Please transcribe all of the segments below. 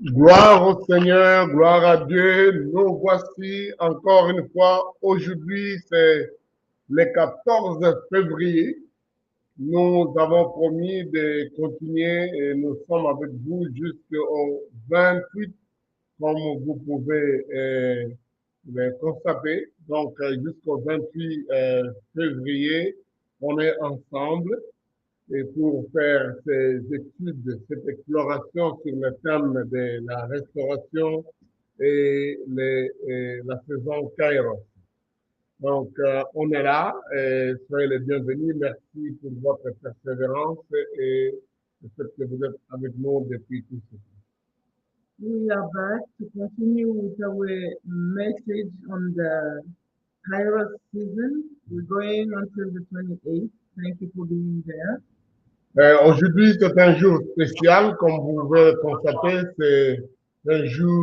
Gloire au Seigneur, gloire à Dieu. Nous voici encore une fois. Aujourd'hui, c'est le 14 février. Nous avons promis de continuer et nous sommes avec vous jusqu'au 28, comme vous pouvez le constater. Donc, jusqu'au 28 février, on est ensemble. Et pour faire ces études, cette exploration sur le thème de la restauration et la saison Kairos. Donc, on est là, et soyez les bienvenus. Merci pour votre persévérance et le fait que vous êtes avec nous depuis tout ce temps. We are back to continue with our message on the Kairos season. We're going until the 28th. Thank you for being there. Aujourd'hui, c'est un jour spécial, comme vous pouvez le constater, c'est un jour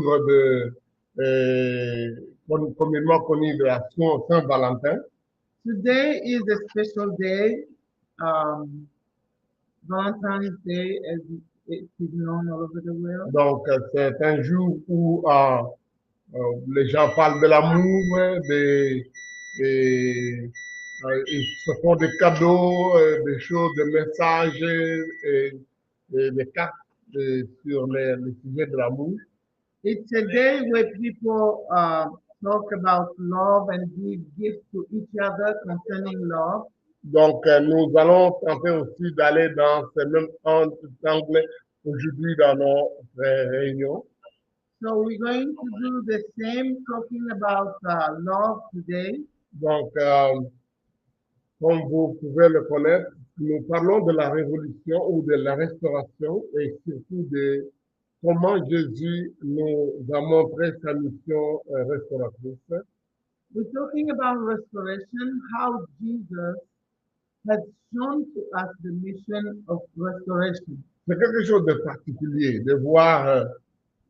communément connu de la Saint-Valentin. Today is a special day, Valentine's Day, as it is known all over the world. Donc, c'est un jour où les gens parlent de l'amour, ils se font des cadeaux, des choses, des messages et des cartes sur les sujets de l'amour. It's a day where people talk about love and give gifts to each other concerning love. Donc, nous allons tenter aussi d'aller dans ce même angle aujourd'hui dans nos réunions. So we're going to do the same talking about love today. Donc, comme vous pouvez le connaître, nous parlons de la révolution ou de la restauration et surtout de comment Jésus nous a montré sa mission restauratrice. We're talking about restoration, how Jesus has shown to us the mission of restoration. C'est quelque chose de particulier de voir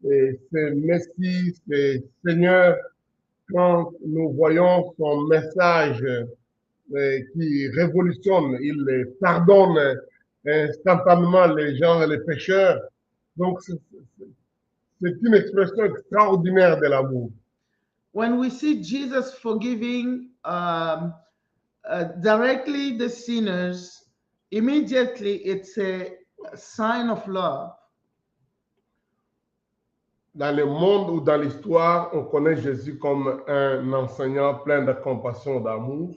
ce Messie, ce Seigneur, quand nous voyons son message qui révolutionne, il pardonne instantanément les gens et les pécheurs. Donc, c'est une expression extraordinaire de l'amour. When we see Jesus forgiving directly the sinners, immediately it's a sign of love. Dans le monde ou dans l'histoire, on connaît Jésus comme un enseignant plein de compassion, d'amour.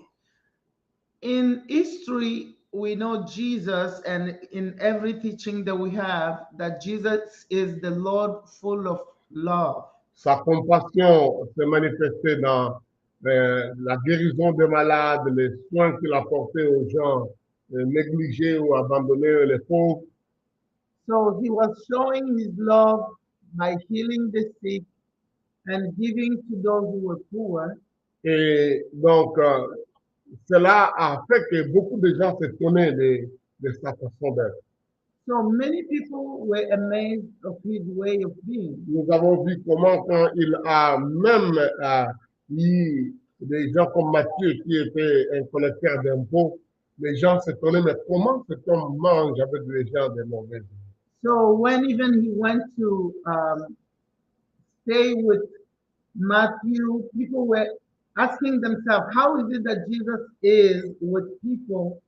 In history, we know Jesus, and in every teaching that we have, that Jesus is the Lord full of love. Sa compassion s'est manifestée dans la guérison des malades, les soins qu'il apportait aux gens négligés ou abandonnés, les pauvres. So he was showing his love by healing the sick and giving to those who were poor. Et donc, cela a fait que beaucoup de gens s'étonnaient de sa façon d'être. So many people were amazed of his way of being. Nous avons vu comment quand il a même eu des gens comme Matthieu qui était un collecteur d'impôts, les gens s'étonnaient, mais comment cet homme mange avec des gens de mauvaises vie? So when even he went to stay with Matthieu, people were asking themselves, how is it that Jesus is with people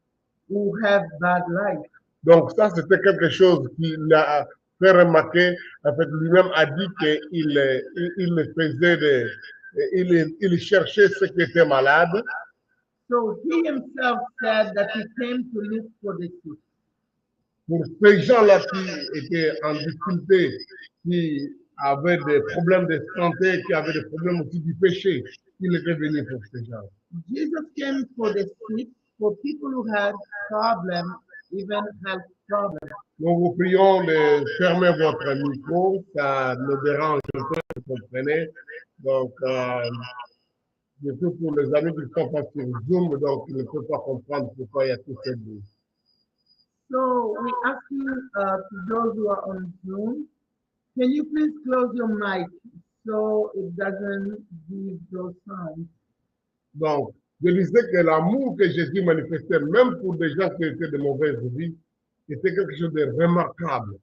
who have bad life? Donc ça, c'était quelque chose qui l'a fait remarquer. En fait, lui-même a dit qu'il faisait il cherchait ceux qui étaient malades. So he himself said that he came to look for the sick. Pour ces gens-là qui étaient en difficulté, qui avaient des problèmes de santé, qui avaient des problèmes aussi du péché, il était venu pour ces gens. Jesus came for the sick, for people who had problems, even health problems. Nous vous prions de fermer votre micro, ça nous dérange un peu, vous comprenez. Donc, surtout pour les amis qui sont pas sur Zoom, donc ils ne peuvent pas comprendre pourquoi il y a tout ce bruit. So we ask you to those who are on Zoom, can you please close your mic so it doesn't give those sounds? Donc, je disais que l'amour que Jésus manifestait, même pour des gens qui étaient de mauvaise vie, c'était quelque chose de remarquable.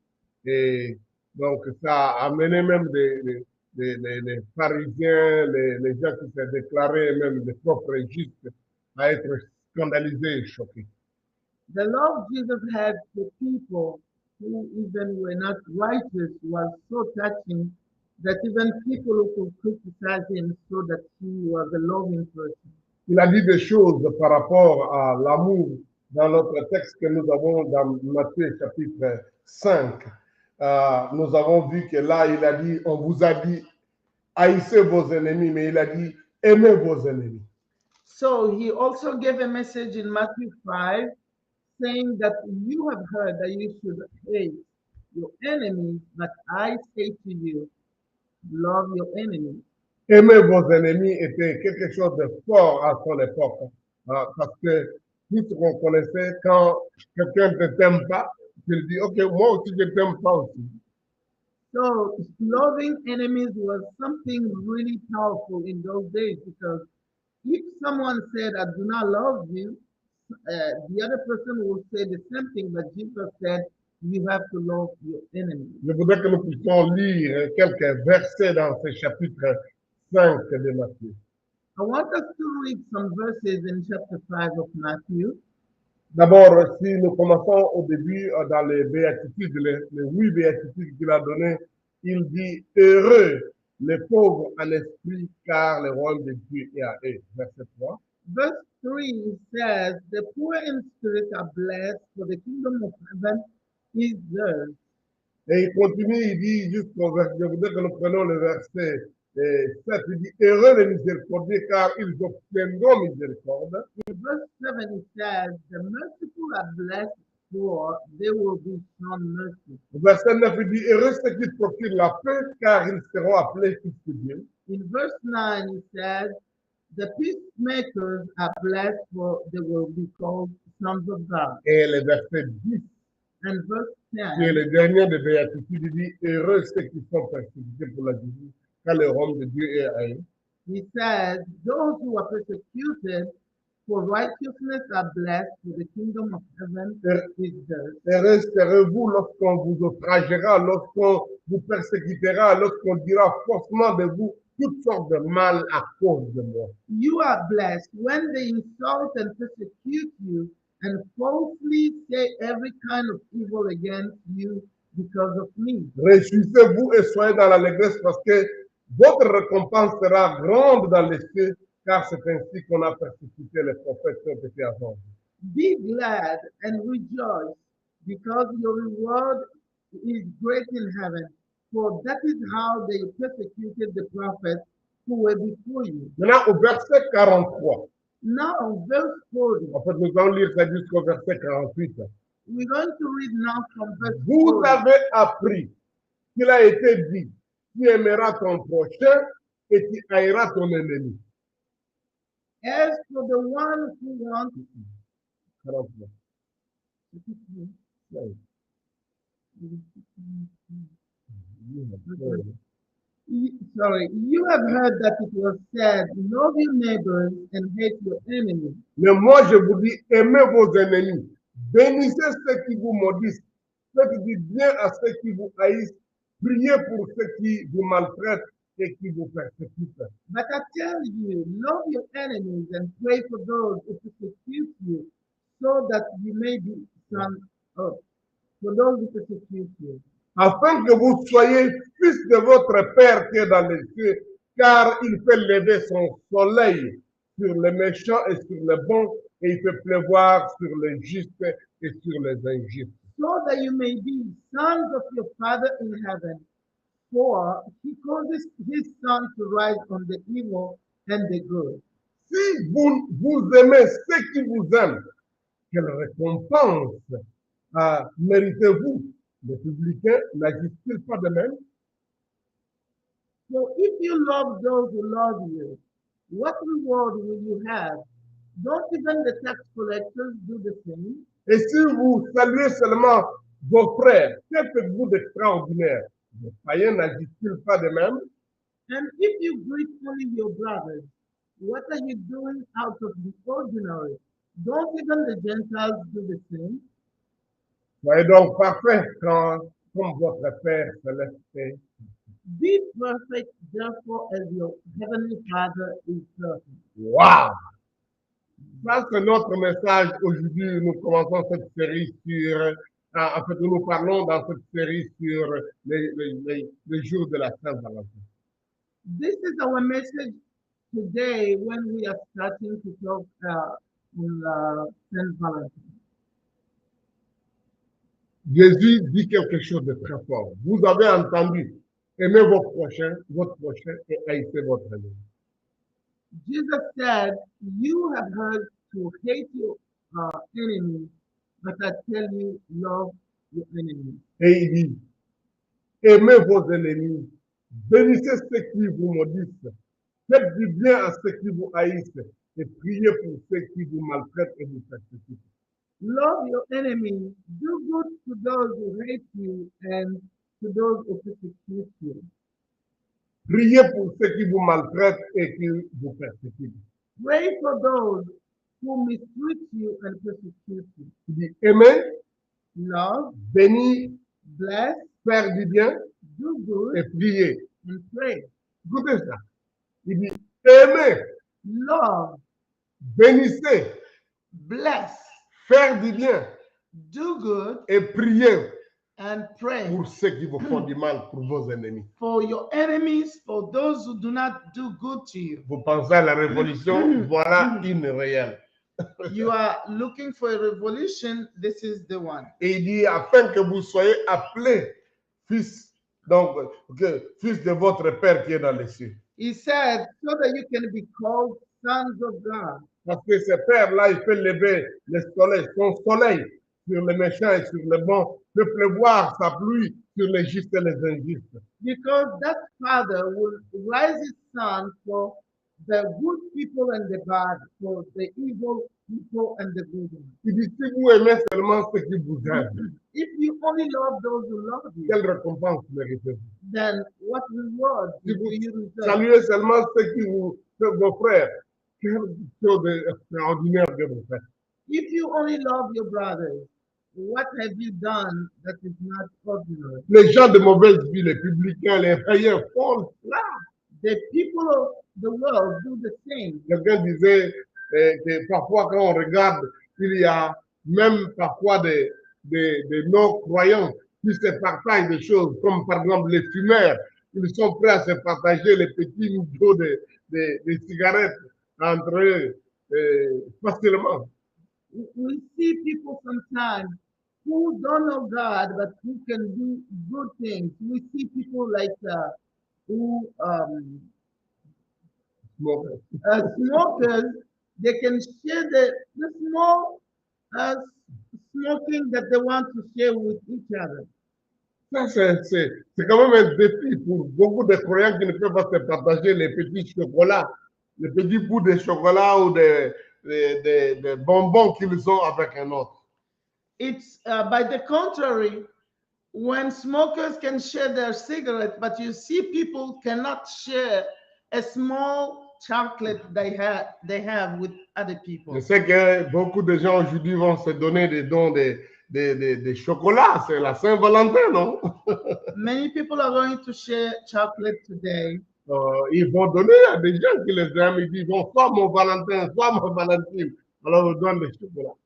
Et Donc, ça a amené même les pharisiens, les gens qui s'est déclarés même des propres justes à être scandalisés et choqués. The love Jesus had for people who even were not righteous was so touching that even people who could criticize him saw that he was a loving person. Il a dit des choses par rapport à l'amour dans notre texte que nous avons dans Matthieu chapitre 5. Nous avons vu que là, il a dit, on vous a dit, haïssez vos ennemis, mais il a dit, aimez vos ennemis. So he also gave a message in Matthew 5 saying that you have heard that you should hate your enemies, but I say to you, love your enemies. Aimer vos ennemis était quelque chose de fort à son époque, parce que tout ce qu'on connaissait, quand quelqu'un ne t'aime pas, tu lui dis, ok, moi aussi je ne t'aime pas aussi. So loving enemies was something really powerful in those days because if someone said, I do not love you, the other person will say the same thing, but Jesus said, you have to love your enemies. Je voudrais que nous puissions lire quelques versets dans ce chapitre 5 de Matthieu. I want us to read some verses in chapter 5 of Matthew. D'abord, si nous commençons au début dans les béatitudes, les 8 béatitudes qu'il a données, il dit « Heureux les pauvres en esprit, car le royaume de Dieu est à eux. » Verset 3. Verse 3 says, the poor in spirit are blessed, for the kingdom of heaven is theirs. Et il continue, il dit jusqu'au verset, je voudrais que nous prenions le verset 7, il dit « Heureux les miséricordieux, car ils obtiendront miséricorde. » In verse 7 it says, the merciful are blessed, for they will be shown mercy. Verset 9, il dit « Heureux ceux qui procurent la paix, car ils seront appelés fils de Dieu. » In verse 9 it says, the peacemakers are blessed, for they will be called sons of God. Et le verset 10, And verse qui est 10, le dernier de béatitude, il dit « Heureux ceux qui sont persécutés pour la justice, car le royaume de Dieu est à eux. » he says, those who are persecuted for righteousness are blessed, for the kingdom of heaven is theirs. Heureux serez-vous lorsqu'on vous outragera, lorsqu'on vous persécutera, lorsqu'on dira faussement de vous toutes sortes de mal à cause de moi. You are blessed when they insult and persecute you and falsely say every kind of evil against you because of me. Réjouissez-vous et soyez dans l'allégresse parce que votre récompense sera grande dans les cieux, car c'est ainsi qu'on a persécuté les prophètes qui ont été avant vous. Be glad and rejoice, because your reward is great in heaven, for that is how they persecuted the prophets who were before you. Maintenant, au verset 43, Now, verse 40, en fait, nous allons lire ça jusqu'au verset 48. we're going to read now from verse Vous 40. avez appris qu'il a été dit, tu aimeras ton prochain et tu haïras ton ennemi. As for the one who wants 43. you have heard that it was said, love your neighbors and hate your enemies. Mais moi, je vous dis, aimez vos ennemis, bénissez ceux qui vous maudissent, faites du bien à ceux qui vous haïssent, priez pour ceux qui vous maltraitent et qui vous persécutent. But I tell you, love your enemies and pray for those who persecute you, so that you may be sons of, for those who persecute you. Afin que vous soyez fils de votre Père qui est dans les cieux, car il fait lever son soleil sur les méchants et sur les bons, et il fait pleuvoir sur les justes et sur les injustes. So that you may be sons of your Father in heaven, for he causes his sun to rise on the evil and the good. Si vous aimez ceux qui vous aiment, quelle récompense méritez-vous? Les publicains n'agissent-ils pas de même? So if you love those who love you, what reward will you have? Don't even the tax collectors do the same? Et si vous saluez seulement vos frères, que faites-vous d'extraordinaire? Les païens n'agissent-ils pas de même? And if you greet only your brothers, what are you doing out of the ordinary? Don't even the Gentiles do the same? Soyez donc parfaits quand comme votre Père céleste est. Be perfect, therefore, as your heavenly Father is perfect. Wow! Ça, c'est notre message aujourd'hui. Nous commençons cette série sur, en fait, nous parlons dans cette série sur les jours de la Saint-Valentin. This is our message today when we are starting to talk on Saint Valentine. Jésus dit quelque chose de très fort. Vous avez entendu, aimez votre prochain et haïssez votre ennemi. Jesus said, "You have heard to hate your enemy, but I tell you, love your enemy." Et il dit, aimez vos ennemis, bénissez ceux qui vous maudissent, faites du bien à ceux qui vous haïssent et priez pour ceux qui vous maltraitent et vous persécutent. Love your enemy, do good to those who hate you and to those who persecute you. Priez pour ceux qui vous maltraitent et qui vous persécutent. Pray for those who mistreat you and persecute you. Il dit, aimez, Love, bénir, bless, faire du bien do good, et prier. and pray. Écoutez ça. Il dit, aimez, Love, bénissez, bless, faire du bien do good, et prier and pray pour ceux qui vous font du mal, pour vos ennemis. for your enemies, for those who do not do good to you. Vous pensez à la révolution, voilà une réelle. You are looking for a revolution, this is the one. Et il dit, afin que vous soyez appelés fils, donc, fils de votre Père qui est dans les cieux. He said, so that you can be called sons of God. Parce que ce Père-là, il fait lever le soleil, son soleil sur les méchants et sur les bons, fait pleuvoir sa pluie sur les justes et les injustes. Because that Father will rise his sun for the good people and the bad, for the evil people and the good ones. Il dit, si vous aimez seulement ceux qui vous aiment, If you only love those who love you, quelle récompense méritez-vous? then what reward Si do vous you reserve? saluez seulement ceux qui vous, vos frères, quelle chose extraordinaire que vous faites. If you only love your brothers, what have you done that is not ordinary? Les gens de mauvaise vie, les publicains, les païens font cela. The people of the world do the same. Quelqu'un disait que parfois quand on regarde, il y a même parfois des non-croyants qui se partagent des choses, comme par exemple les fumeurs. Ils sont prêts à se partager les petits niveaux de cigarettes entre eux facilement. We see people sometimes who don't know God, but who can do good things. We see people like who smokers, they can share the small smoking that they want to share with each other. Ça, c'est quand même un défi pour beaucoup de croyants qui ne peuvent pas se partager les petits chocolats, les petits bouts de chocolat ou des bonbons qu'ils ont avec un autre. It's by the contrary, when smokers can share their cigarette, but you see people cannot share a small chocolate they have with other people. Je sais que beaucoup de gens aujourd'hui vont se donner des dons de chocolat. C'est la Saint-Valentin, non? Many people are going to share chocolate today. Ils vont donner à des gens qui les aiment. Ils disent, bon, soit mon Valentin, soit ma Valentine. Alors, ils donnent des chocolats.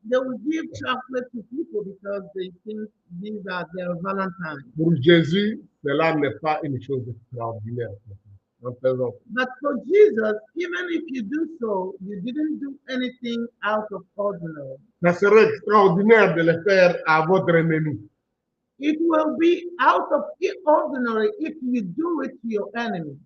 They will give chocolate to people because they think these are their Valentines. Pour Jésus, cela n'est pas une chose extraordinaire. But for Jesus, even if you do so, you didn't do anything out of ordinary. Ça serait extraordinaire de le faire à votre ennemi. It will be out of ordinary if you do it to your enemy.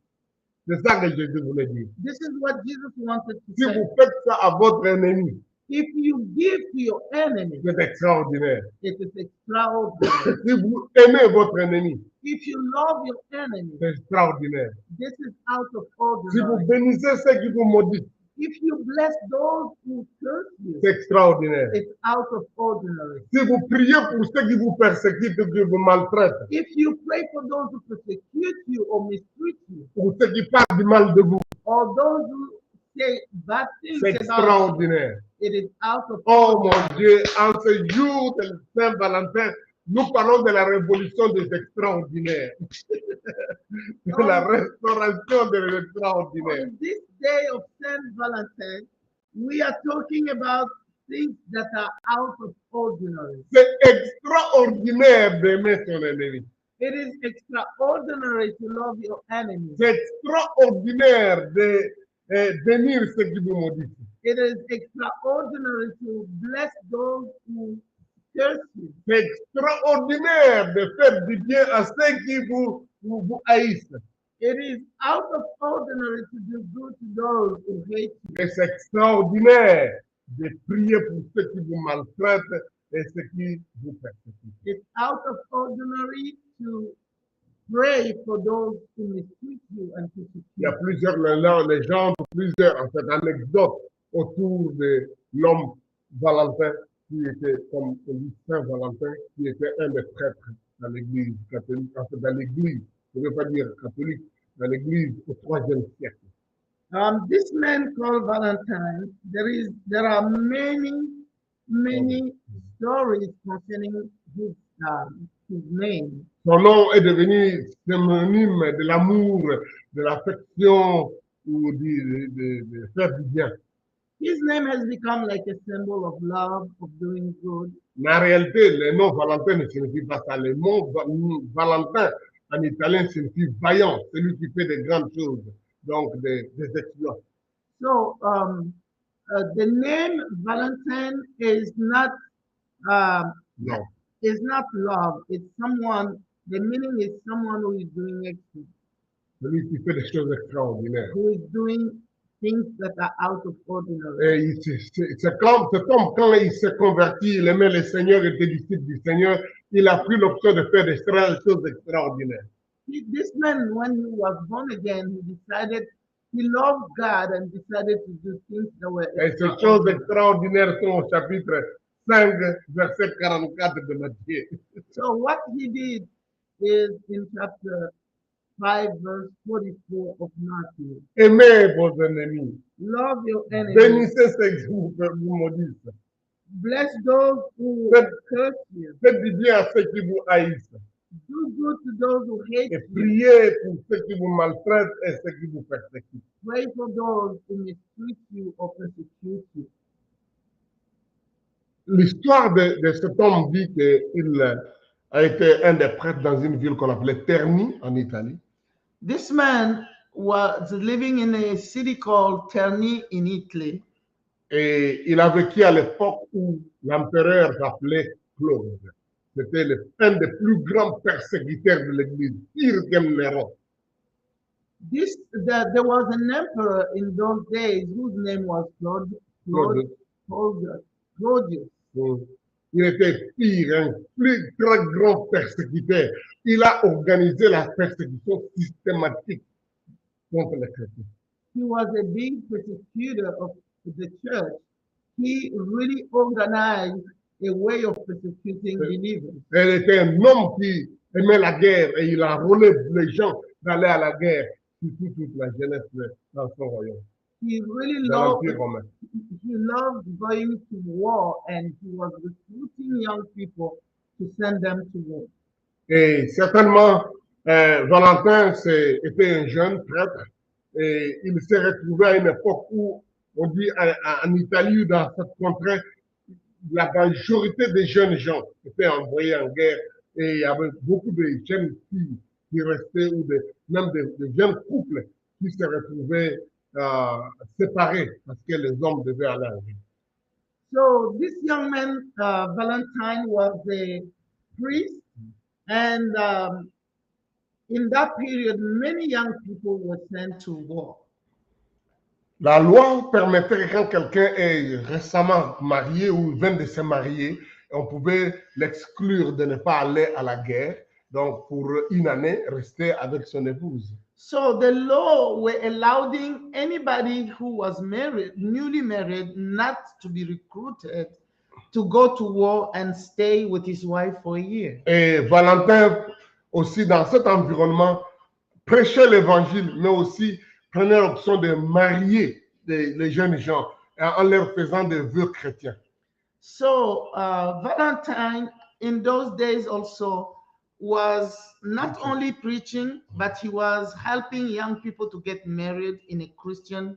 C'est ça que Jésus voulait dire. This is what Jesus wanted to Si say. vous faites ça à votre ennemi, If you give to your enemy, c'est extraordinaire. it is extraordinary. Si vous aimez votre ennemi, If you love your enemy, c'est extraordinaire. this is out of Si vous ordinary. bénissez ceux qui vous maudissent, If you bless those who curse you, c'est extraordinaire. it's out of ordinary. Si vous priez pour ceux qui vous persécutent ou qui vous maltraitent, If you pray for those who persecute you or mistreat you, pour ceux qui parlent du mal de vous, or those who say bad things c'est about you, extraordinaire. it is out of Oh ordinary. mon Dieu, en ce jour de Saint-Valentin, nous parlons de la révolution des extraordinaires. De la restauration des extraordinaires. On this day of Saint Valentine, we are talking about things that are out of ordinary. C'est extraordinaire d'aimer son ennemi. It is extraordinary to love your enemies. C'est extraordinaire de bénir ceux qui vous maudissent. It is extraordinary to bless those who curse you. C'est extraordinaire de faire du bien à ceux qui vous haïssent. It is out of ordinary to do good to those who hate you. Et c'est extraordinaire de prier pour ceux qui vous maltraitent et ceux qui vous persécutent. It's out of ordinary to pray for those who mistreat you and persecute Il y a you. plusieurs légendes, plusieurs en fait, anecdotes autour de l'homme Valentin, qui était, comme on dit, Saint Valentin, qui était un des prêtres dans l'église catholique, en fait, dans l'église, je ne veux pas dire catholique, dans l'église au IIIe siècle. This man called Valentine, there are many stories concerning his name. Son nom est devenu synonyme de l'amour, de l'affection ou de faire du bien. His name has become like a symbol of love, of doing good. Mais en réalité, le nom Valentin ne signifie pas ça. Le mot Valentin en italien signifie vaillant, celui qui fait de grandes choses, donc des exploits. So the name Valentine is not Non. is not love. It's someone. The meaning is someone who is doing excellent, Celui qui fait des choses extraordinaires. who is doing things that are out of ordinary. Et c'est comme quand il s'est converti, il aimait le Seigneur, il était disciple du Seigneur, il a pris l'option de faire des choses extraordinaires. This man, when he was born again, he decided he loved God and decided to do things that were Et ces choses extraordinary. extraordinaires sont au chapitre 5, verset 44 de Matthieu. So what he did is in chapter 5, verse 44 of Matthew. Aimez vos ennemis. Love your enemies. Bénissez ceux qui vous maudissent. Bless those who curse you. Faites du bien à ceux qui vous haïssent. Do good to those who hate Et you. priez pour ceux qui vous maltraitent et ceux qui vous persécutent. Pray for those who mistreat you or persecute you. L'histoire de cet homme dit qu'il a été un des prêtres dans une ville qu'on appelait Terni en Italie. This man was living in a city called Terni in Italy. Et il a vécu à l'époque où l'empereur s'appelait Claude. C'était un des plus grands persécuteurs de l'Église, pire qu'un Néron. There was an emperor in those days whose name was Claudius. Il était pire, un plus très grand persécuteur. Il a organisé la persécution systématique contre les chrétiens. He was a big persecutor of the church. He really organized a way of persecuting believers. Il était un homme qui aimait la guerre et il a enrôlé les gens d'aller à la guerre, surtout toute la jeunesse dans son royaume. He really Dans loved, l'Empire romain. he loved going to war, and he was recruiting young people to send them to war. Et certainement, Valentin était un jeune prêtre et il s'est retrouvé à une époque où, on dit en Italie ou dans cette contrée, la majorité des jeunes gens étaient envoyés en guerre et il y avait beaucoup de jeunes filles qui restaient ou même de jeunes couples qui se retrouvaient séparés parce que les hommes devaient aller en guerre. So this young man, Valentine, was a priest, and in that period, many young people were sent to war. La loi permettait que quand quelqu'un est récemment marié ou vient de se marier, on pouvait l'exclure de ne pas aller à la guerre, donc pour une année, rester avec son épouse. So the law were allowing anybody who was married, newly married, not to be recruited to go to war and stay with his wife for a year. Et Valentin aussi dans cet environnement prêchait l'évangile, mais aussi prenait l'option de marier les jeunes gens en leur faisant des vœux chrétiens. So Valentine in those days also was not only preaching, but he was helping young people to get married in a Christian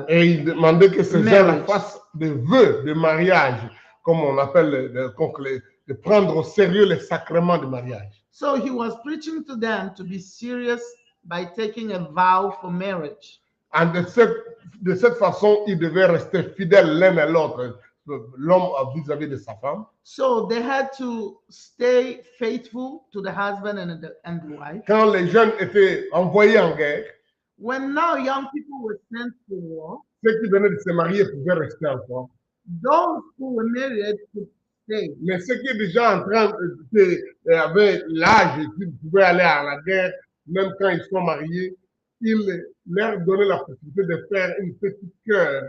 Et il demandait que ces gens-là marriage. fassent des vœux de mariage, comme on appelle, de prendre au sérieux les sacrements de mariage. So he was preaching to them to be serious by taking a vow for marriage. Et de cette façon, ils devaient rester fidèles l'un à l'autre, l'homme vis-à-vis de sa femme. So they had to stay faithful to the husband and the wife. Quand les jeunes étaient envoyés en guerre, When now young people were sent to war, ceux qui venaient de se marier pouvaient rester encore. those who were married could stay. Mais ceux qui étaient déjà en train avaient l'âge et qui pouvaient aller à la guerre, même quand ils sont mariés, il leur donnait la possibilité de faire une petite cœur,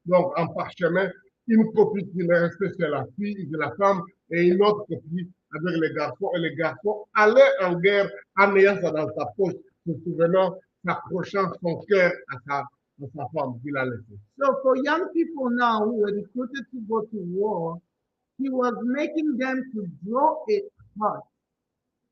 donc en parchemin, une copie qui restait chez la fille, de la femme, et une autre copie avec les garçons. Et les garçons allaient en guerre en ayant ça dans sa poche, se souvenant, s'approchant son cœur à sa femme qu'il a laissée. So for young people now who were recruited to go to war, he was making them to draw a heart.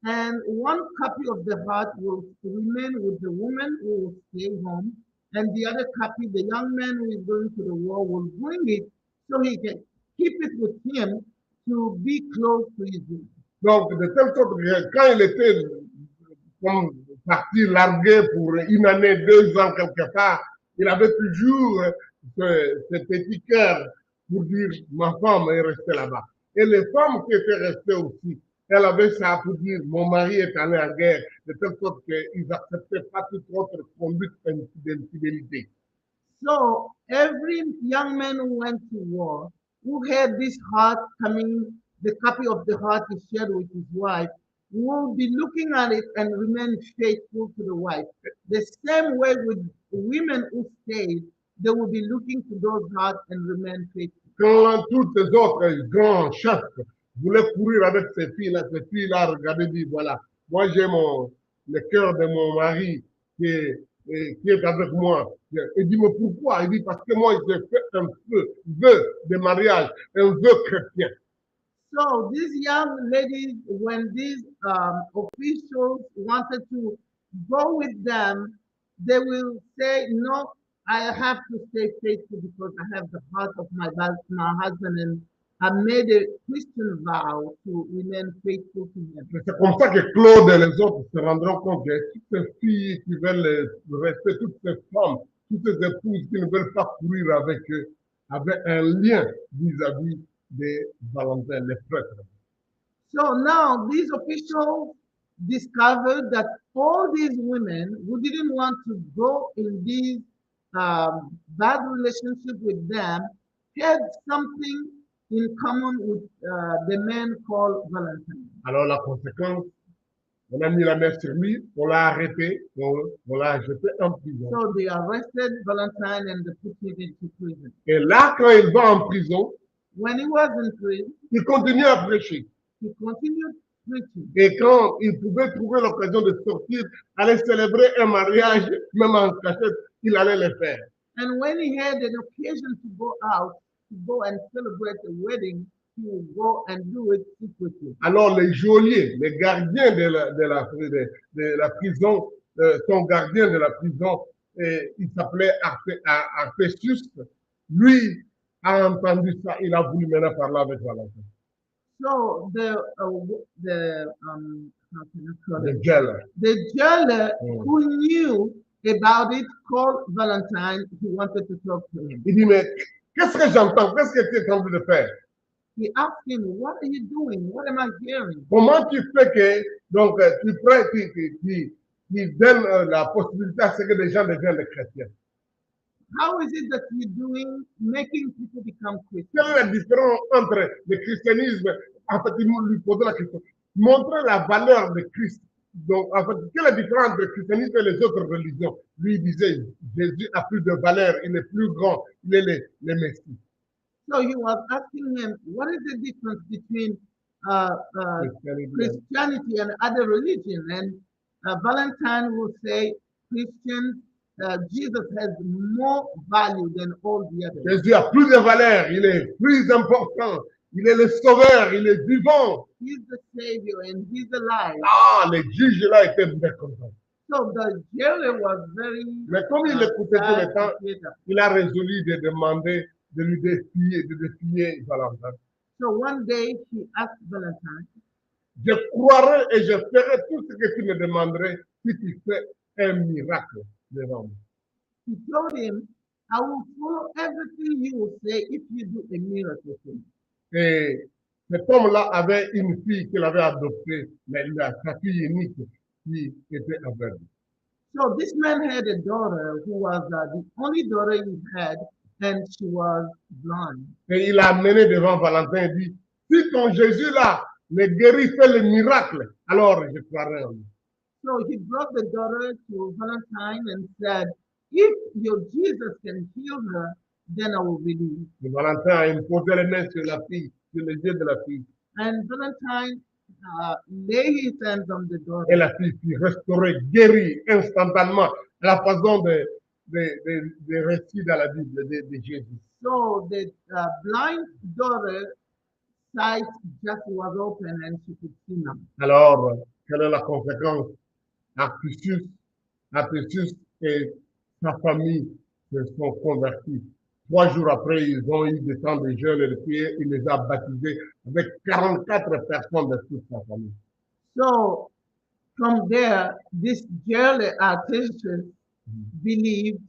And one copy of the heart will remain with the woman who will stay home, and the other copy, the young man who is going to the war, will bring it so he can keep it with him to be close to his wife. Donc, de telle sorte que quand il était comme parti largué pour une année, 2 ans quelque part, il avait toujours ce petit cœur pour dire ma femme est restée là-bas. Et les femmes qui étaient restées aussi, elles avaient ça pour dire mon mari est allé en guerre, de telle sorte qu'ils n'acceptaient pas toute autre conduite d'infidélité. So every young man who went to war, who had this heart coming, the copy of the heart he shared with his wife, will be looking at it and remain faithful to the wife. The same way with women who stayed, they will be looking to those hearts and remain faithful. Quand tous les autres grands chefs voulaient courir avec ces filles-là regardaient, disent voilà, moi j'ai le cœur de mon mari qui est avec moi. Il dit, mais pourquoi? Il dit, parce que moi j'ai fait un vœu de mariage, un vœu chrétien. So these young ladies, when these officials wanted to go with them, they will say, no, I have to stay faithful because I have the heart of my husband and I made a Christian vow to remain faithful to him. C'est comme ça que Claude et les autres se rendront compte que toutes ces filles qui veulent rester, toutes ces femmes, toutes ces épouses qui ne veulent pas courir avec eux, avaient un lien vis-à-vis de Valentin, les prêtres. So now these officials discovered that all these women who didn't want to go in these bad relationship with them had something in common with the man called Valentin. Alors la conséquence, on a mis la main sur lui, on l'a arrêté, on l'a jeté en prison. So they arrested Valentine and they put him into prison. Et là, quand il va en prison, When he was in prison, il continue à prêcher. he continued preaching. Et quand il pouvait trouver l'occasion de sortir, aller célébrer un mariage, même en cachette, il allait le faire. And when he had an occasion to go out, to go and celebrate a wedding, he would go and do it secretly. Alors les geôliers, les gardiens de la prison, son gardien de la prison, il s'appelait Arpesius, lui a entendu ça, il a voulu maintenant parler avec Valentin. So the jailer. The jailer who knew about it called Valentine. He wanted to talk to him. Il dit, mais qu'est-ce que j'entends? Qu'est-ce que tu es en train de faire? He asked him, what are you doing? What am I hearing? Comment tu fais que, donc, tu donnes la possibilité à ce que les gens deviennent des chrétiens? How is it that you're doing, making people become Christians? Quelle est la différence entre le christianisme? En fait, il lui posait la question. Montrer la valeur de Christ. Donc, en fait, quelle est la différence entre le christianisme et les autres religions? Lui disait, Jésus a plus de valeur, il est plus grand, il est le Messie. So he was asking him, what is the difference between Christianity and other religion? And Valentine will say, Christians, Jesus has more value than all the others. Jésus a plus de valeur, il est plus important, Il est le sauveur, il est vivant. He's the Savior and He's alive. Ah, les juges là étaient mécontents. So the jailer was very Mais comme il écoutait tout sad le temps, to hear that. il a résolu de demander, de lui défier Valentin. So one day he asked Valentine, Je croirai et je ferai tout ce que tu me demanderais si tu fais un miracle devant moi. he told him, I will follow everything you will say if you do a miracle for me. Et cet homme-là avait une fille qu'il avait adoptée, mais sa fille unique qui était aveugle. So this man had a daughter who was the only daughter he had, and she was blind. Et il l'a amené devant Valentin et dit, si ton Jésus-là me guérit, fait le miracle, alors je croirai en lui. So he brought the daughter to Valentine and said, if your Jesus can heal her, then I will believe. Et Valentin a imposé les mains sur la fille, sur les yeux de la fille. And Valentine laid his hands on the Et daughter. la fille fut restaurée, guérie instantanément, à la façon des récits dans la Bible de Jésus. So the blind daughter sight just was open and she could see now. Alors, quelle est la conséquence? Artusius et sa famille se sont convertis. 3 jours après, ils ont eu des temps de jeûne et de prière. Il les a baptisés avec 44 personnes de toute sa famille. So from there, this jailer Artesius believed.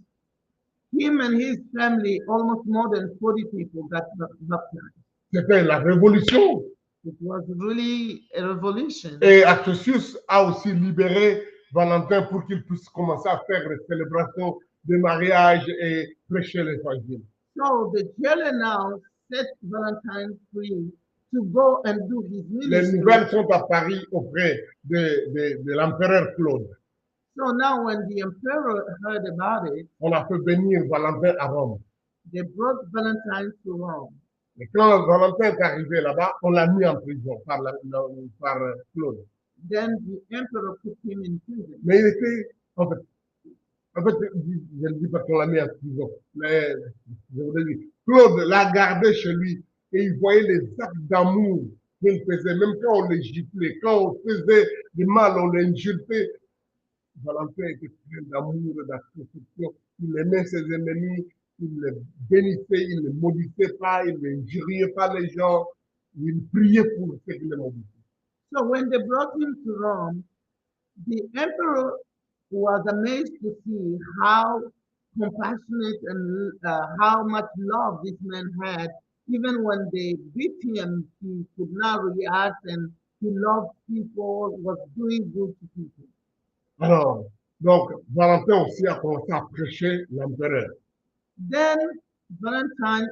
Him and his family, almost more than 40 people got baptized. C'était la révolution. It was really a revolution. Et Artusius a aussi libéré Valentin pour qu'il puisse commencer à faire des célébrations de mariage et prêcher l'évangile. So the jailer now set Valentine free to go and do his Les ministry. nouvelles sont à Paris auprès de l'empereur Claude. So now when the emperor heard about it, On a fait venir Valentin à Rome. they brought Valentine to Rome. Et quand Valentin est arrivé là-bas, on l'a mis en prison par Claude. Then the emperor put him in prison. Mais il était, en fait, je ne dis pas qu'on l'a mis en prison, mais je voudrais dire, Claude l'a gardé chez lui et il voyait les actes d'amour qu'il faisait, même quand on les giflait, quand on faisait du mal, on les insultait. Valentin était plein d'amour et d'affection. Il aimait ses ennemis, il les bénissait, il ne les maudissait pas, il n'injuriait pas les gens, il priait pour ceux qui les maudissaient. So when they brought him to Rome, the emperor was amazed to see how compassionate and how much love this man had. Even when they beat him, he could not react and he loved people, was doing good to people. Alors, donc, Valentin aussi a commencé à prêcher l'empereur. Then Valentine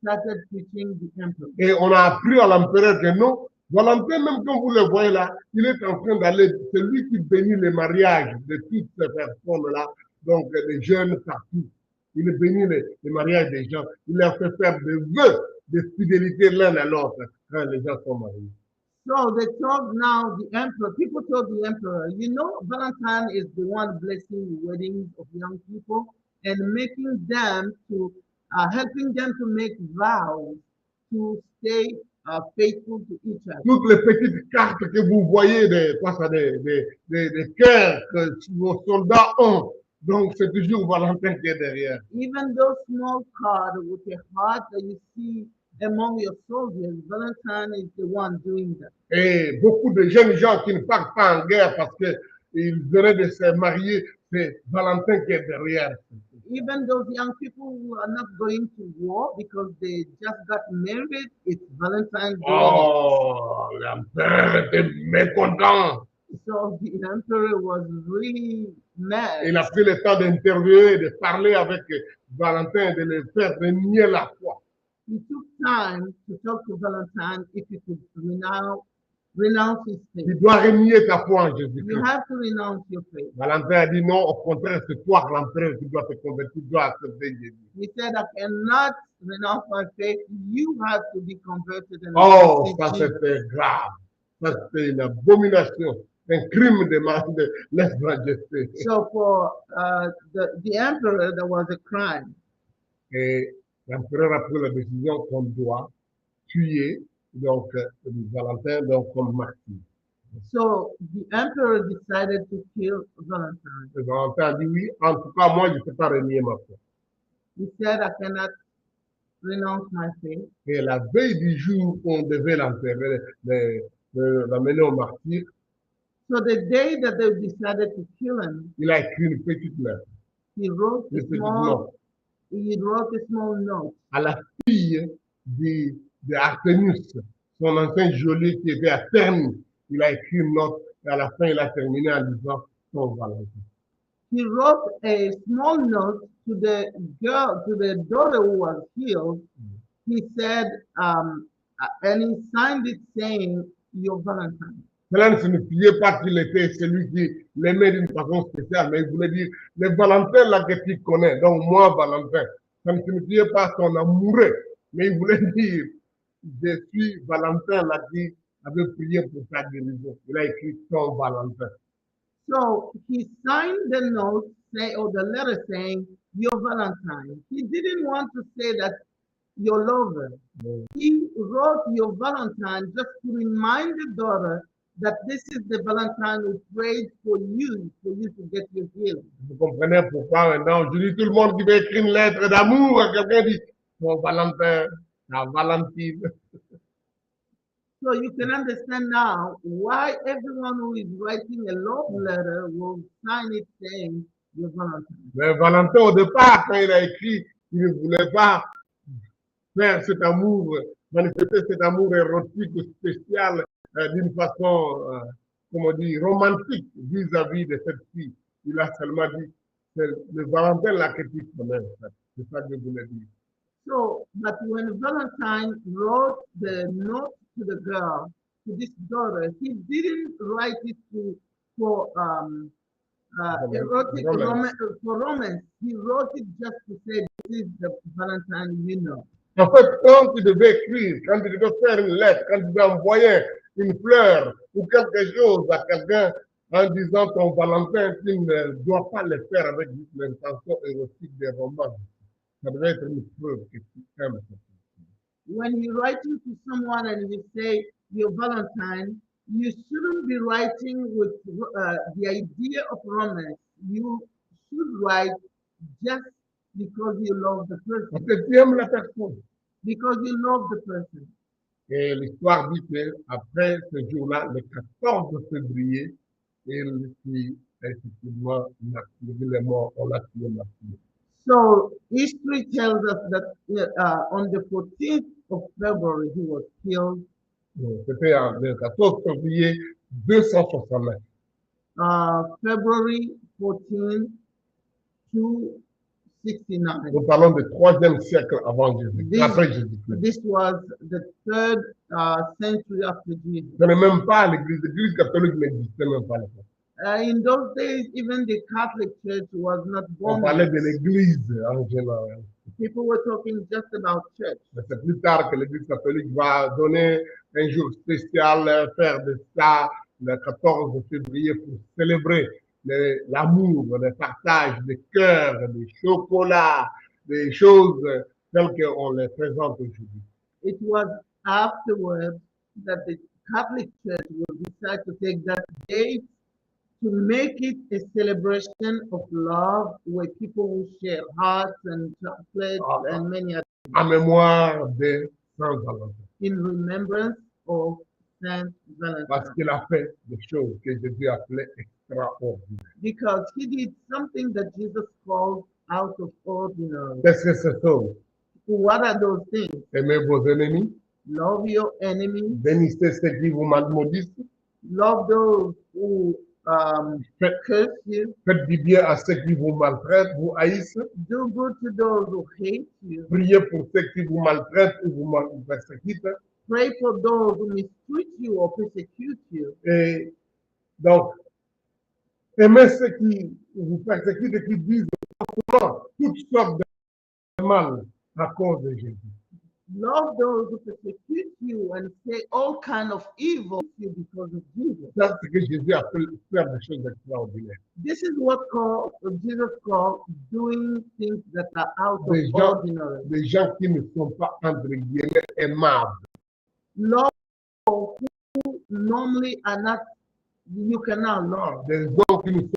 started preaching the emperor. Et on a appris à l'empereur que non, Valentin, même quand vous le voyez là, il est en train d'aller, c'est lui qui bénit les mariages de toutes ces personnes-là, donc les jeunes partout. Il bénit les mariages des gens. Il leur fait faire des vœux de fidélité l'un à l'autre quand les gens sont mariés. So they told now the emperor, people told the emperor, you know, Valentine is the one blessing the weddings of young people and making them to, helping them to make vows to stay faithful to each other. Toutes les petites cartes que vous voyez des cœurs que nos soldats ont, donc c'est toujours Valentin qui est derrière. Even those small cards with a heart that you see among your soldiers, Valentine is the one doing that. Et beaucoup de jeunes gens qui ne partent pas en guerre parce qu'ils venaient de se marier, c'est Valentin qui est derrière. Even those young people who are not going to war because they just got married, it's Valentine. Oh, l'empereur était mécontent. So the emperor was really mad. Il a pris le temps d'interviewer, de parler avec Valentin, de le faire renier la foi. He took time to talk to Valentine if he could renounce his faith. Tu dois renier ta foi en You Jésus-Christ. have to renounce your faith. Valentin a dit non, au contraire, c'est toi, l'empereur, qui dois te convertir, tu dois accepter Jésus. He said, I cannot renounce my faith. You have to be converted. And Oh, receive ça Jesus. c'était grave. Ça c'était une abomination, un crime de lèse-majesté. So for the emperor, there was a crime. Et l'empereur a pris la décision qu'on doit tué donc Valentin donc comme martyr. So the emperor decided to kill Valentine. Et Valentin a dit oui, en tout cas moi je ne peux pas renier ma foi. He said, I cannot renounce my faith. Et la veille du jour où on devait l'enterrer, l'amener au martyr, So the day that they decided to kill him, il a écrit une petite lettre, he wrote une a petite small, note note à la fille de Artemis, son ancien geôlier qui était à Terme. Il a écrit une note et à la fin il a terminé en disant son Valentin. He wrote a small note to the girl, to the daughter who was killed. He said, and he signed it saying, "Your Valentine." Cela ne signifiait pas qu'il était celui qui l'aimait d'une façon spéciale, mais il voulait dire le Valentin là que tu connais, donc moi Valentin. Ça ne signifiait pas son amoureux, mais il voulait dire je suis Valentin là qui avait prié pour sa guérison. Il a écrit son Valentin. So he signed the note, or the letter saying, "Your Valentine." He didn't want to say that your lover. He wrote your Valentine just to remind the daughter that this is the Valentine who prayed for you to get your healing. Vous comprenez pourquoi maintenant, je dis tout le monde qui veut écrire une lettre d'amour à quelqu'un dit mon Valentin, la Valentine. So you can understand now why everyone who is writing a love letter will sign it saying your Valentine. Mais Valentin, au départ, quand il a écrit, il ne voulait pas faire cet amour, manifester cet amour érotique spécial d'une façon, comment dire, romantique vis-à-vis de cette fille. Il a seulement dit, c'est le Valentin là que tu connais. C'est ça que je voulais dire. So, but when Valentine wrote the note to the girl, to this daughter, he didn't write it for erotic for romance. He wrote it just to say, this is the Valentine you know. En fait, quand tu devais écrire, quand tu devais faire une lettre, quand tu devais envoyer une fleur ou quelque chose à quelqu'un en disant ton Valentin, tu ne dois pas le faire avec l'intention érotique des romans. Ça devait être une preuve que tu aimes. When you're writing to someone and you say your Valentine, you shouldn't be writing with the idea of romance. You should write just because you love the person. Parce que tu aimes la personne. Because you love the person. Et l'histoire dit qu'après ce jour-là, le 14 février, il fut effectivement mort, on l'a tué martyr. So history tells us that on the 14th of February he was killed. C'était le 14 février 269. February 14, 269. Nous parlons du 3e siècle avant Jésus, après Jésus-Christ. This was the 3rd century after Jesus. Ce n'est même pas l'Église catholique n'existait même pas à l'époque. In those days, even the Catholic Church was not born. On parlait de l'Église en général. People were talking just about church. C'est plus tard que l'Église catholique va donner un jour spécial, faire de ça le 14 février pour célébrer l'amour, le partage des cœurs, des chocolats, des choses telles qu'on les présente aujourd'hui. It was afterwards that the Catholic Church will decide to take that day to make it a celebration of love where people will share hearts and chocolates and many other things. En mémoire de Saint Valentin. In remembrance of Saint Valentine. Parce qu'il a fait des choses que Jésus appelait extraordinaires. Because he did something that Jesus called out of ordinary. Qu'est-ce que c'est ça? What are those things? Aimez vos ennemis. Love your enemies. Bénissez ceux qui vous maudissent. Love those who curse you. Faites du bien à ceux qui vous maltraitent, vous haïssent. Do good to those who hate you. Priez pour ceux qui vous maltraitent ou vous persécutent. Pray for those who mistreat you or persecute you. Et donc, aimez ceux qui vous persécutent et qui disent toutes sortes de mal à cause de Jésus. Love those who persecute you and say all kind of evil to you because of Jesus. C'est ce que Jésus appelle faire des choses extraordinaires. This is what Jesus called doing things that are out of ordinary. Des gens qui ne sont pas entre guillemets aimables. love who normally are not, you cannot love. Des gens qui nous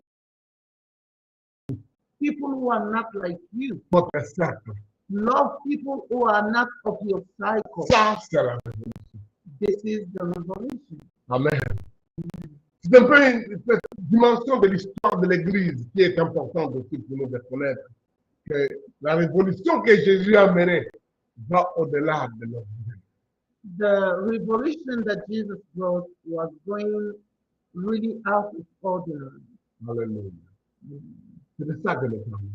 People who are not like you. sont notre cercle. Love people who are not of your cycle. Ça, c'est la révolution. This is the revolution. Amen. C'est un peu cette dimension de l'histoire de l'Église qui est importante aussi pour nous de connaître. Que la révolution que Jésus a menée va au-delà de notre vie. The revolution that Jesus brought was going really out of ordinary. Alléluia. C'est de ça que nous parlons.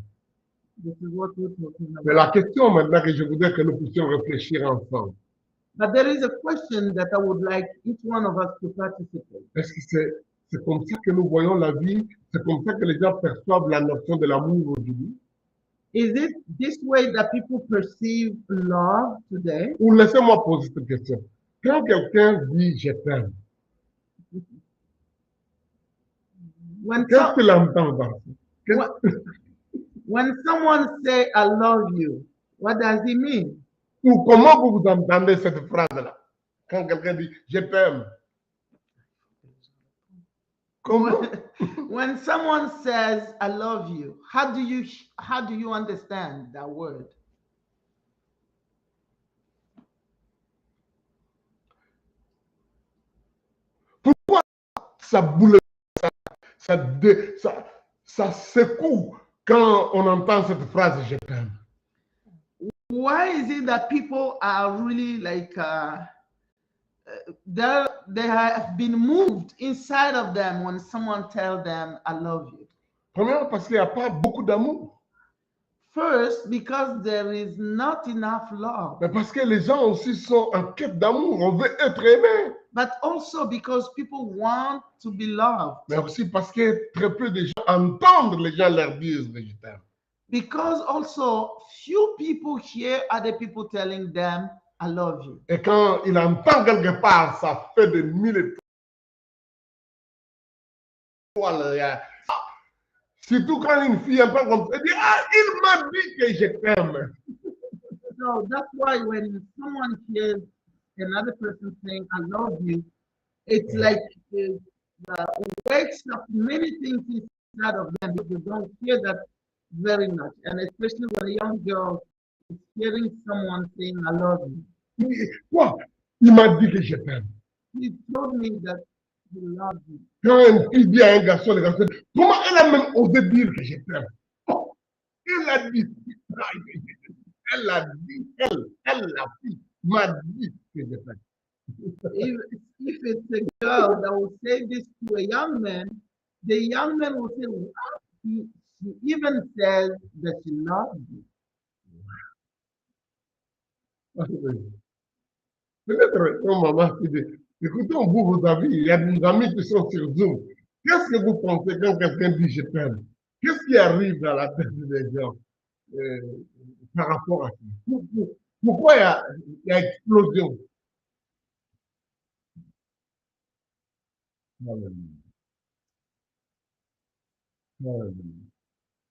This is what we're talking Mais about. la question maintenant que je voudrais que nous puissions réfléchir ensemble, But there is a question that I would like each one of us to participate. est-ce que c'est comme ça que nous voyons la vie? C'est comme ça que les gens perçoivent la notion de l'amour aujourd'hui? Is it this way that people perceive love today? Ou laissez-moi poser cette question. Quand quelqu'un dit je t'aime, When, qu'est-ce qu'il entend par ça? What- when someone say I love you, what does it mean? Ou comment vous entendez cette phrase-là? Quand quelqu'un dit je t'aime. Comment? When someone says I love you, how do you understand that word? Pourquoi ça bouleverse, ça secoue quand on entend cette phrase je t'aime? Why is it that people are really like they have been moved inside of them when someone tells them I love you? Premièrement, parce qu'il n'y a pas beaucoup d'amour. First, because there is not enough love. Mais parce que les gens aussi sont en quête d'amour. On veut être aimé. But also because people want to be loved. Mais aussi parce que très peu de gens entendent les gens leur dire je t'aime. Because also few people hear other people telling them I love you. Et quand il entend quelque part, ça fait de mille étoiles. Surtout quand une fille entend comme ça, elle dit ah, il m'a dit que je t'aime. So that's why when someone hears another person saying I love you, it's like it wakes up many things inside of them because they don't hear that very much. And especially when a young girl is hearing someone saying I love you. Quoi? Il m'a dit que je t'aime. He told me that he loves you. Quand une fille dit à un garçon, le garçon dit, comment elle a même osé dire que je t'aime? Oh, elle a dit, elle a dit, la fille m'a dit que je t'aime. If it's a girl that will say this to a young man, the young man will say, what? She even says that she loves you. Peut-être une maman qui dit, écoutez, vous avez, il y a des amis qui sont sur Zoom. Qu'est-ce que vous pensez quand quelqu'un dit je t'aime? Qu'est-ce qui arrive dans la tête des gens par rapport à ça? Pourquoi il y a explosion?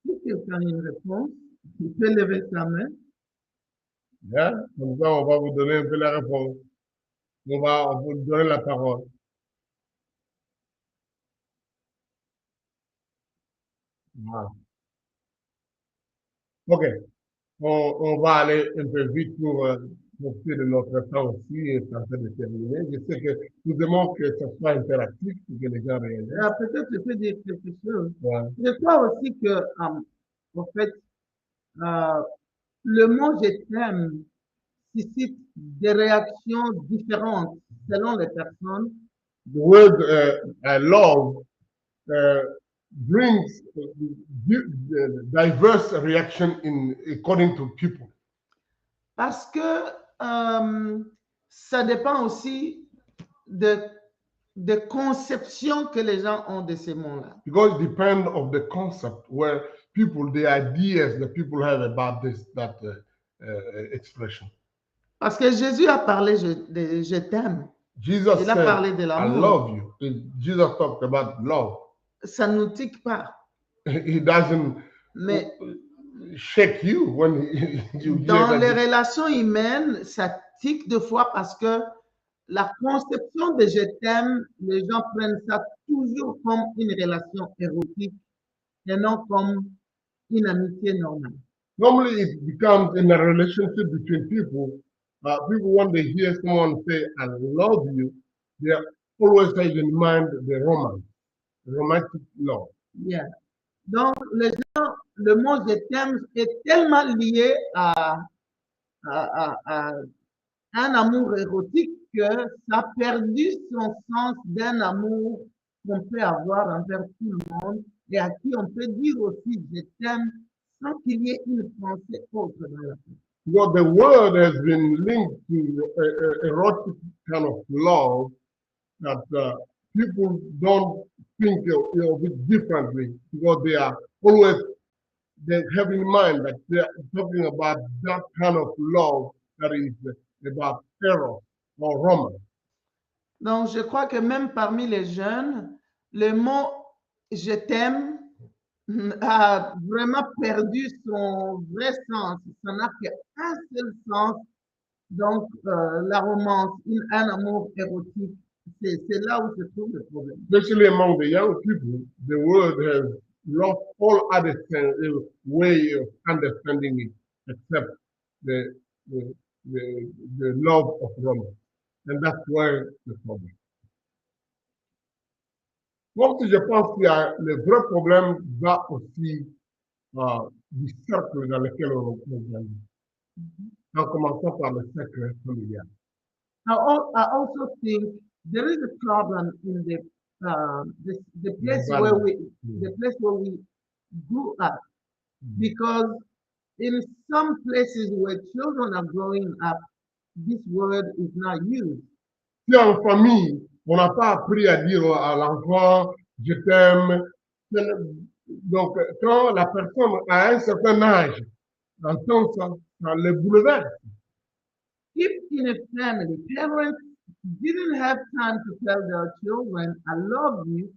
Si quelqu'un a une réponse, il peut lever sa main. Hein? Comme ça, on va vous donner un peu la réponse. On va vous donner la parole. Voilà. OK. On va aller un peu vite pour profiter de notre temps aussi et tenter de terminer. Je sais que nous aimons que ça soit interactif pour que les gens réalisent. Peut-être je peux dire quelque chose. Ouais. Je crois aussi que, en fait, le mot je t'aime suscite des réactions différentes selon les personnes. The word love brings diverse reaction according to people. Parce que ça dépend aussi de conception que les gens ont de ces mots-là. Because it depends of the concept where people, the ideas that people have about that expression. Parce que Jésus a parlé de je t'aime. Jesus Il a said, parlé de I l'amour. love you. Jesus talked about love. Ça ne nous tique pas. He doesn't Mais shake you when you hear dans that. les relations humaines, ça tique des fois parce que la conception de je t'aime, les gens prennent ça toujours comme une relation érotique et non comme une amitié normale. Normally, it becomes in a relationship between people. People, when they hear someone say, I love you, they always have in mind the romance, the romantic love. Yeah. Donc, les gens, le mot je t'aime est tellement lié à un amour érotique que ça a perdu son sens d'un amour qu'on peut avoir envers tout le monde et à qui on peut dire aussi je t'aime sans qu'il y ait une pensée autre dans la tête. Because the word has been linked to erotic kind of love that people don't think of it differently because they are always they have in mind that they are talking about that kind of love that is about eros or romance. Donc, je crois que même parmi les jeunes, le mot je t'aime a vraiment perdu son vrai sens. Ça n'a qu'un seul sens. Donc, la romance, un amour érotique, c'est là où se trouve le problème. Especially among the young people, the word has lost all other way of understanding it except the, the, the love of romance. And that's where the problem. Donc, je pense qu'il y a le vrai problème va aussi du cercle dans lequel on grandit. En commençant par le cercle familial. I also think there is a problem in the place where we grew up, because in some places where children are growing up, this word is not used. Si en famille, on n'a pas appris à dire à l'enfant, je t'aime. Donc, quand la personne a un certain âge, entend ça, ça le bouleverse. If in a family, parents didn't have time to tell their children, I love you,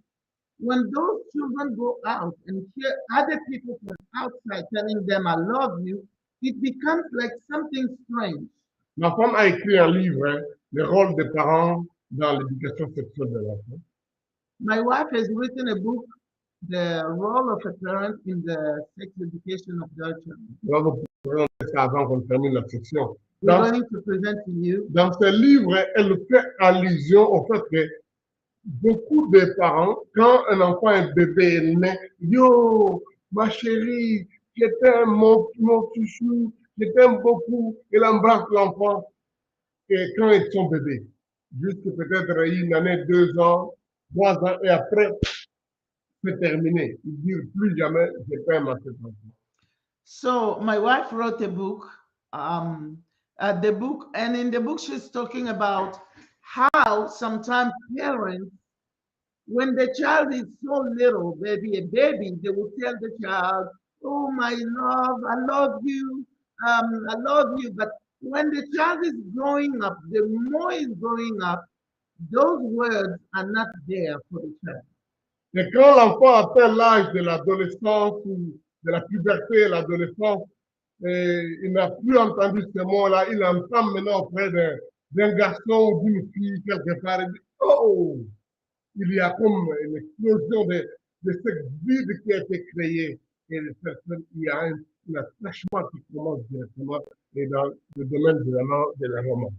when those children go out and hear other people from outside telling them, I love you, it becomes like something strange. Ma femme a écrit un livre, hein, le rôle des parents dans l'éducation sexuelle de l'enfant. My wife has written a book, The Role of a Parent in the Sex Education of Their Children. Là, vous pourrez ça avant qu'on termine la section. We're going to present to you. Dans ce livre, elle fait allusion au fait que beaucoup de parents, quand un enfant, un bébé est né, yo, ma chérie, je t'aime, mon chouchou, je t'aime beaucoup, il embrasse l'enfant. Et quand ils sont bébés, jusqu'à peut-être une année, 2 ans, 3 ans, et après, c'est terminé. Ils ne disent plus jamais, je t'aime à cet enfant. So my wife wrote a book, and in the book she's talking about how sometimes parents, when the child is so little, maybe a baby, they will tell the child, oh my love, I love you, I love you. But when the child is growing up, the more he's growing up, those words are not there for the child. Et quand l'enfant atteint l'âge de l'adolescence ou de la puberté et l'adolescence, il n'a plus entendu ce mot-là, il entend maintenant auprès d'un garçon ou d'une fille quelque part, il dit, oh, il y a comme une explosion de cette vide qui a été créée. Et il y a un attachement qui commence directement dans le domaine de la romance.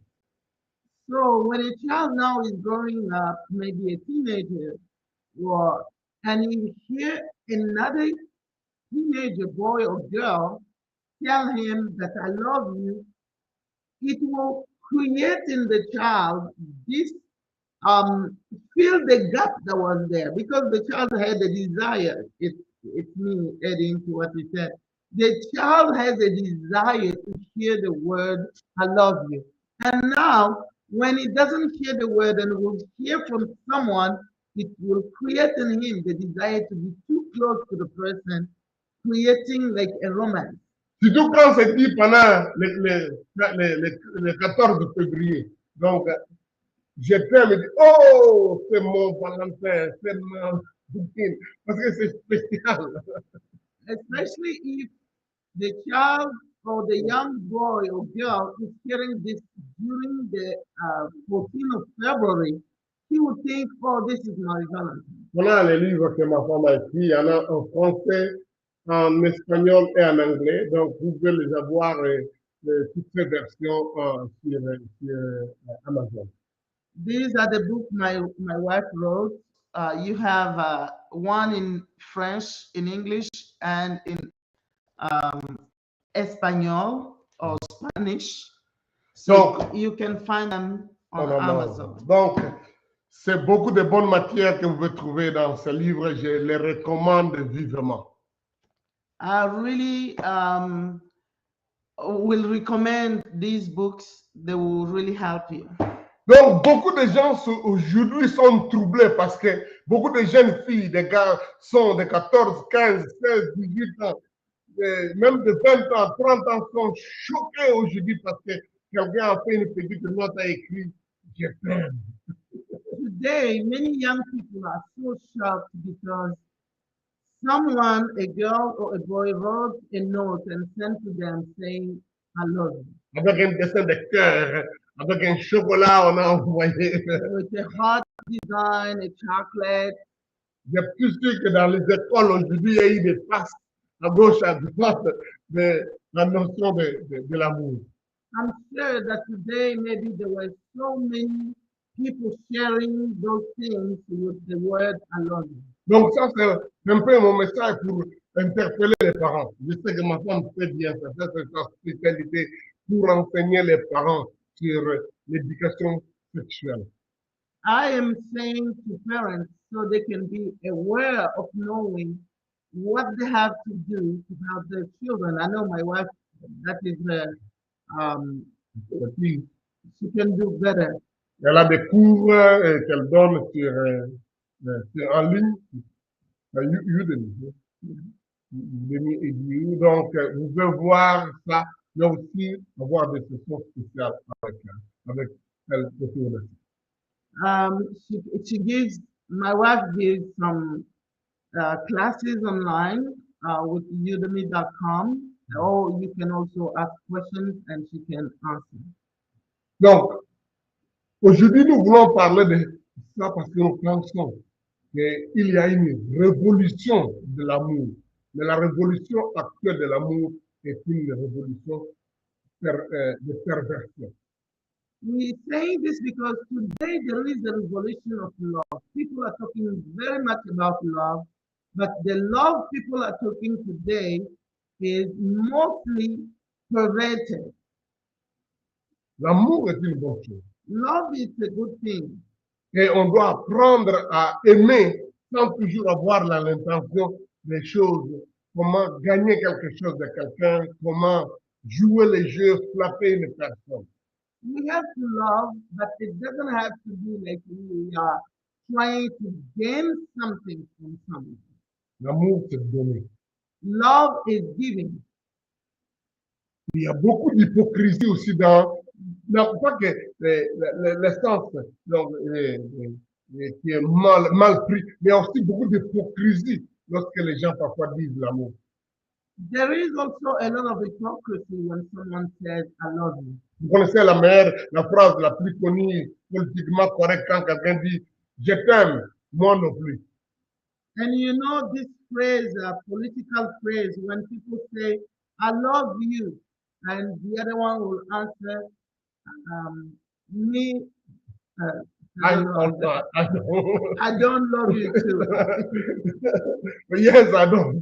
So when a child now is growing up, maybe a teenager, and you hear another teenager boy or girl tell him that I love you, it will create in the child this fill the gap that was there, because the child had a desire. It's me adding to what he said. The child has a desire to hear the word I love you. And now when he doesn't hear the word and will hear from someone, it will create in him the desire to be too close to the person, creating like a romance. Surtout quand c'est dit pendant le 14 février. Donc, je t'aime et dis, oh, c'est mon Valentin, c'est mon Mukwenze, parce que c'est spécial. Especially if the child or the young boy or girl is hearing this during the 14th of February, he would think, oh, this is my Valentine. Voilà les livres que ma femme a écrits. Il y en a en français, en espagnol et en anglais. Donc, vous pouvez les avoir, toutes ces versions sur Amazon. These are the books my wife wrote. You have one in French, in English, and in Espanol or Spanish. So you can find them on Amazon. Donc, c'est beaucoup de bonnes matières que vous pouvez trouver dans ce livre. Je les recommande vivement. I really will recommend these books. They will really help you. Donc, beaucoup de gens aujourd'hui sont troublés parce que beaucoup de jeunes filles, des garçons de 14, 15, 16, 18 ans, même de 20 ans, 30 ans sont choqués aujourd'hui parce que quelqu'un a fait une petite note, a écrit « Je t'aime ». Today, many young people are so shocked because someone, a girl or a boy, wrote a note and sent to them saying, I love you. Avec un dessin de cœur, avec un chocolat, on a envoyé. With a heart design, a chocolate. Je suis sûr que dans les écoles aujourd'hui, il y a eu des passes à gauche, à droite de la notion de l'amour. I'm sure that today maybe there were so many people sharing those things with the word I love you. Donc ça, c'est un peu mon message pour interpeller les parents. Je sais que ma femme fait bien ça, c'est sa spécialité pour enseigner les parents sur l'éducation sexuelle. I am saying to parents so they can be aware of knowing what they have to do to help their children. I know my wife, that is her, she can do better. Elle a des cours qu'elle donne sur en ligne, Udemy. Donc, vous pouvez voir ça, mais aussi avoir des sessions spéciales avec elle autour de ça. She gives, my wife gives some classes online with udemy.com, or you can also ask questions and she can answer. Donc, aujourd'hui, nous voulons parler de ça parce que nous pensons qu'il y a une révolution de l'amour. Mais la révolution actuelle de l'amour est une révolution de perversion. We say this because today there is a revolution of love. People are talking very much about love, but the love people are talking today is mostly perverted. L'amour est une bonne chose. Love is a good thing. Et on doit apprendre à aimer sans toujours avoir l'intention des choses. Comment gagner quelque chose de quelqu'un, comment jouer les jeux, frapper une personne. We have to love, but it doesn't have to be like we are trying to gain something from someone. L'amour, c'est donner. Love is giving. Il y a beaucoup d'hypocrisie aussi dans pas que l'essence qui est mal pris, mais il y a aussi beaucoup d'hypocrisie lorsque les gens parfois disent l'amour. There is also a lot of hypocrisy when someone says, I love you. Vous connaissez la phrase la plus connue, politiquement correcte, quand quelqu'un dit « Je t'aime », moi non plus. And you know this phrase, political phrase, when people say, I love you, and the other one will answer, me, I don't love you too. Yes, I don't.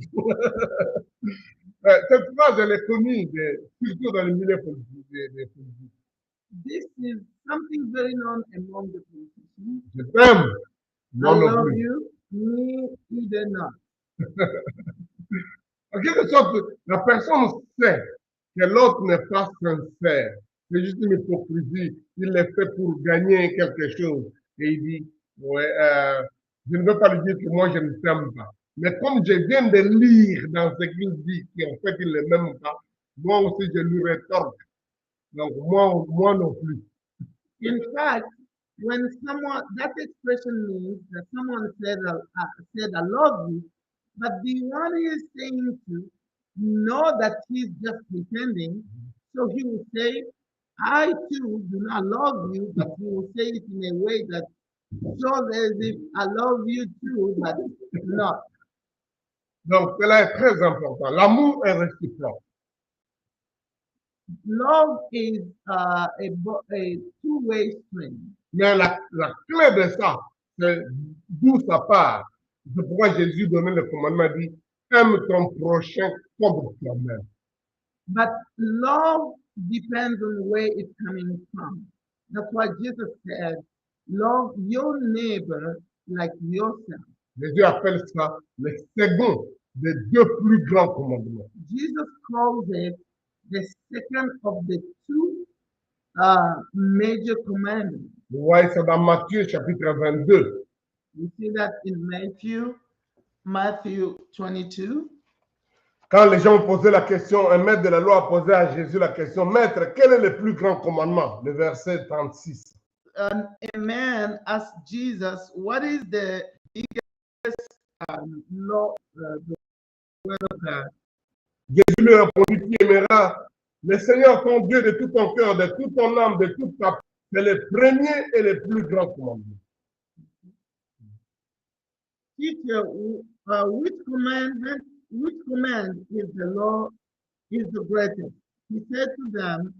Cette phrase, elle est connue, surtout dans le milieu politique. This is something very known among the politicians. Je t'aime. I love you, me either not. En quelque sorte, la personne sait que l'autre n'est pas sincère. C'est juste une hypocrisie. Il le fait pour gagner quelque chose. Et il dit, ouais, je ne veux pas lui dire que moi je ne t'aime pas. Mais comme je viens de lire dans ce qu'il dit qu'en fait il ne m'aime pas, moi aussi je lui rétorque. Donc moi non plus. In fact, when someone, that expression means that someone said I love you, but the one he is saying to know that he's just pretending. So he will say, I too do not love you, but he will say it in a way that shows as if I love you too, but not. Donc, cela est très important. L'amour est réciproque. Love is a two-way stream. Mais la clé de ça, c'est d'où ça part. C'est pourquoi Jésus donnait le commandement, dit, aime ton prochain comme toi-même. But love depends on where it's coming from. That's why Jesus said, love your neighbor like yourself. Jésus appelle ça le second des deux plus grands commandements. Jesus calls it the second of the two major commandments. Vous voyez ça dans Matthieu chapitre 22. We see that in Matthew 22. Quand les gens ont posé la question, un maître de la loi a posé à Jésus la question, Maître, quel est le plus grand commandement? Le verset 36. A man asked Jesus, what is the biggest law, the word of God? Jésus lui répondit, tu aimeras le Seigneur ton Dieu de tout ton cœur, de toute ton âme, de toute ta... C'est le premier et le plus grand commandement. Teacher, which command is the law, is the greatest? He said to them,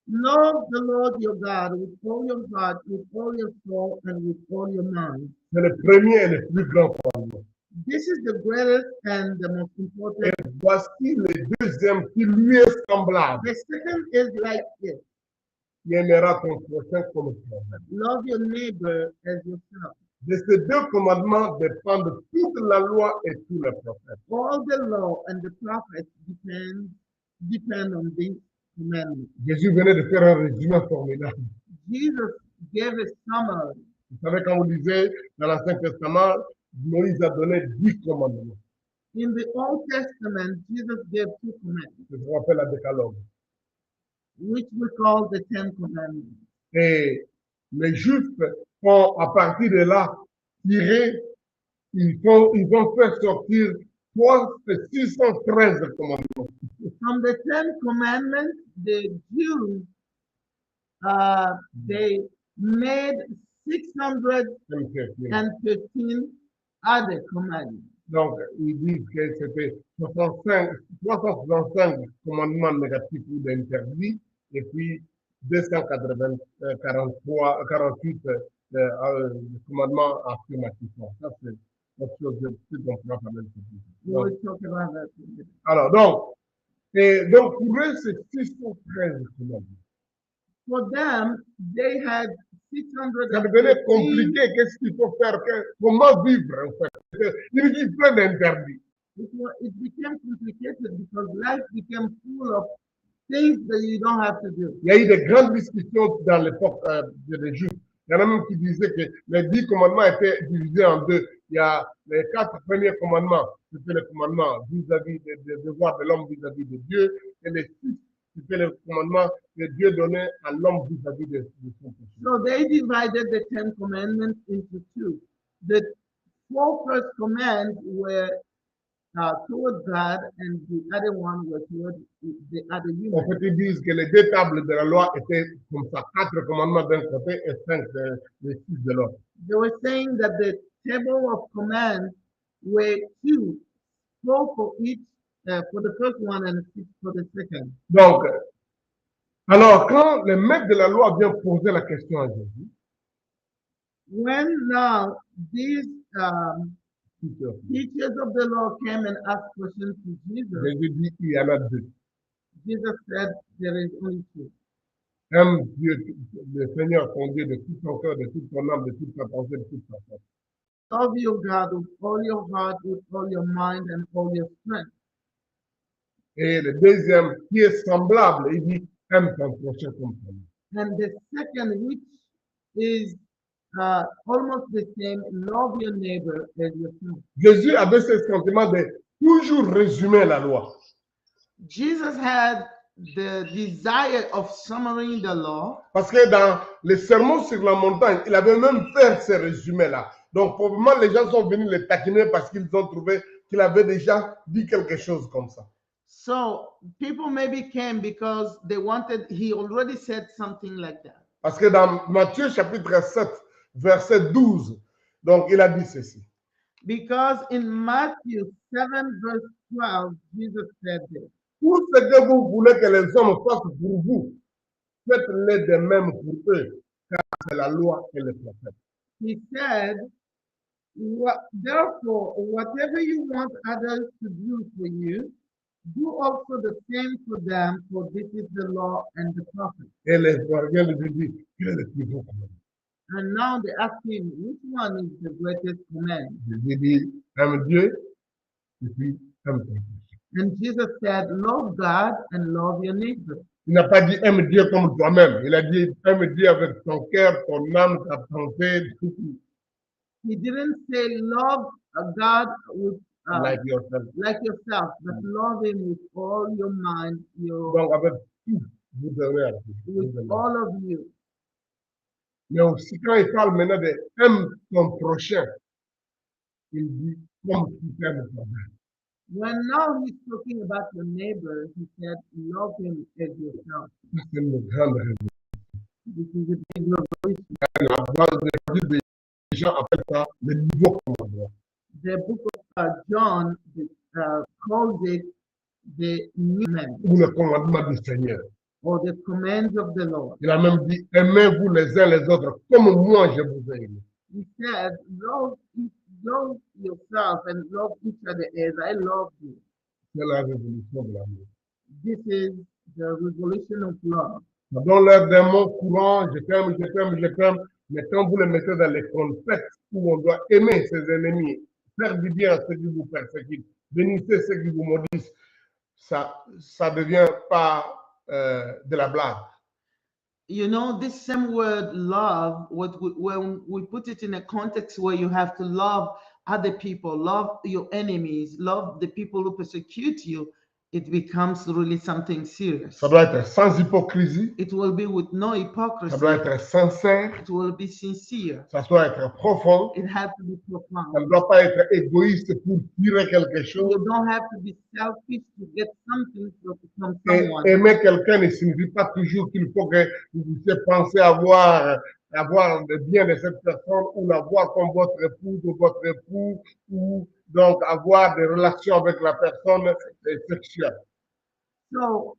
love the Lord your God with all your heart, with all your soul, and with all your mind. C'est le premier et le plus grand commandement. This is the greatest and the most important. Et voici le deuxième qui lui est semblable. The second is like this. Tu aimeras ton prochain comme toi-même. Love your neighbor as yourself. De ces deux commandements dépendent toute la loi et tous les prophètes. All the law and the prophets depend on these commandments. Jésus venait de faire un résumé formidable. Jesus gave a summary. Vous savez, quand vous lisez dans l'Ancien Testament, Moïse a donné 10 commandements. In the Old Testament, Jesus gave 2 commandments, C'est ce qu'on appelle la décalogue. which we call the 10 Commandments. Et les Juifs ont, à partir de là, tiré, ils vont faire sortir 613 commandements. From the 10 Commandments, the Jews, they made 613 other commandments. Donc, ils disent que c'était 365 commandements négatifs ou d'interdits, et puis 248 commandements affirmatifs. Ça, c'est autre chose de plus qu'on pourra parler de We'll talk about that. Alors, donc, pour eux, c'est 613 commandements. For them, they had Ça devenait 613. compliqué. Qu'est-ce qu'il faut faire? Comment vivre, en fait? Il dit plein d'interdits. It became complicated because life became full of things that you don't have to do. Il y a eu de grandes discussions dans l'époque des Juifs. Il y en a même qui disaient que les 10 commandements étaient divisés en deux. Il y a les 4 premiers commandements, c'était le commandement vis-à-vis des devoirs de l'homme vis-à-vis de Dieu. Et les 6, c'était le commandement que Dieu donnait à l'homme vis-à-vis de son péché. So they divided the 10 Commandments into 2. The 4 first commands were toward God, and the other one was toward the other En human. fait, ils disent que les 2 tables de la loi étaient comme ça, 4 commandements d'un côté et 5 les 6 de l'autre. They were saying that the table of commands were 2, 4 for each, for the first one and 6 for the second. Donc, alors, quand le maître de la loi vient poser la question à Jésus, When now these teachers of the law came and asked questions to Jesus, Jésus dit qu'il y en a 2. Jesus said there is only 2. Aime Dieu, le Seigneur ton Dieu, de tout ton cœur, de toute ton âme, de toute ta pensée, de toute ta force. Love your God with all your heart, with all your mind, and all your strength. Et le deuxième, qui est semblable, il dit, aime ton prochain comme toi-même. And the second, which is almost the same, love your neighbor as yourself. Jésus avait ce sentiment de toujours résumer la loi. Jesus had the desire of summarizing the law. Parce que dans les sermons sur la montagne, il avait même fait ce résumé-là. Donc, probablement, les gens sont venus le taquiner parce qu'ils ont trouvé qu'il avait déjà dit quelque chose comme ça. So people maybe came because they wanted, he already said something like that. Parce que dans Matthieu chapitre 7, verset 12, donc il a dit ceci. Because in Matthew 7 verse 12, Jesus said this. Tout ce que vous voulez que les hommes fassent pour vous, faites-le de même pour eux, car c'est la loi et les prophètes. He said, therefore, whatever you want others to do for you, do also the same for them, for this is the law and the prophets. Et les gardiens lui disent, quel est le plus beau commandement? And now they ask him, which one is the greatest command? Il dit, aime Dieu, et puis aime ton prochain. And Jesus said, love God and love your neighbor. Il n'a pas dit aime Dieu comme toi-même. Il a dit aime Dieu avec ton cœur, ton âme, ta pensée, tout. He didn't say love God with Like yourself. like yourself, but love him with all your mind, Donc avec tout, vous devez à Dieu. with all of you. Mais aussi quand il parle maintenant de aime ton prochain, il dit comme tu t'aimes toi-même. When now he's talking about your neighbor, he said, love him as yourself. C'est une grande révolution. This is a big revelation. La base de la Bible, les gens appellent ça le nouveau commandement. The book of John calls it the new command, Ou le commandement du Seigneur. or the commands of the Lord. Il a même dit aimez-vous les uns les autres comme moi je vous ai aimé. He said, love yourself and love each other as I love you. C'est la révolution de l'amour. This is the revolution of love. Dans l'air d'un mot courant, je t'aime, je t'aime, je t'aime, mais quand vous le mettez dans les contextes où on doit aimer ses ennemis, faire du bien à ceux qui vous persécutent, bénissez ceux qui vous maudissent, ça devient pas de la blague. You know, this same word love, when we put it in a context where you have to love other people, love your enemies, love the people who persecute you, it becomes really something serious. Ça doit être sans hypocrisie. It will be with no Ça hypocrisy. doit être sincère. It will be sincere. Ça doit être profond. It has to be Ça ne profound. doit pas être égoïste pour tirer quelque chose. You don't have to be selfish to get something from Et someone. aimer quelqu'un ne signifie pas toujours qu'il faut que vous puissiez penser avoir le bien de cette personne ou l'avoir comme votre épouse ou votre époux ou donc avoir des relations avec la personne sexuelle. So,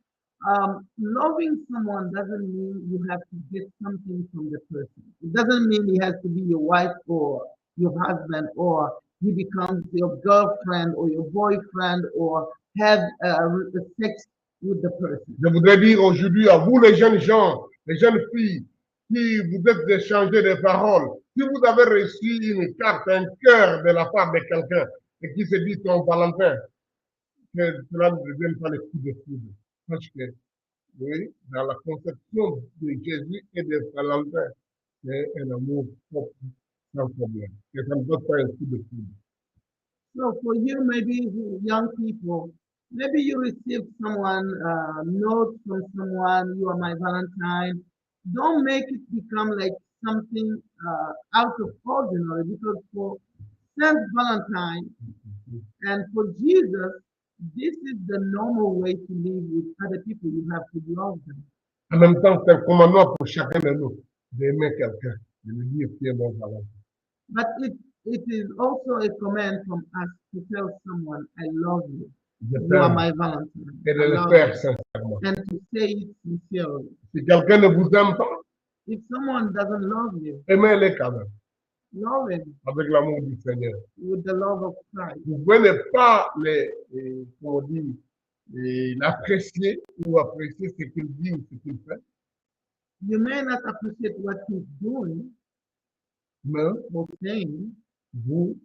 loving someone doesn't mean you have to get something from the person. It doesn't mean he has to be your wife or your husband, or he becomes your girlfriend or your boyfriend, or have sex with the person. Je voudrais dire aujourd'hui à vous les jeunes gens, les jeunes filles, qui vous êtes échangés des paroles, si vous avez reçu une carte, un cœur de la part de quelqu'un et qui se dit ton Valentin, que cela ne devienne pas le coup de foudre. Parce que, oui, dans la conception de Jésus et de Valentin, c'est un amour propre, sans problème. Que ça ne doit pas un coup de foudre. So for you, maybe young people, maybe you received someone, note from someone, you are my Valentine. Don't make it become like something out of ordinary, because for Saint Valentine and for Jesus, this is the normal way to live with other people. You have to love them. En même temps, c'est un commandement pour chacun de nous d'aimer quelqu'un, de lui dire qui est mon Valentin. But it is also a command from us to tell someone, I love you. Je You are t'aime. my Valentine. Et de I le love faire you. sincèrement. And to say it sincerely. Si quelqu'un ne vous aime pas, If someone doesn't love you, aimez-les quand même, love him avec l'amour du Seigneur. with the love of Christ. Vous pouvez ne pas l'apprécier ou apprécier ce qu'il dit ou ce qu'il fait, You may not appreciate what he's doing mais or saying, vous,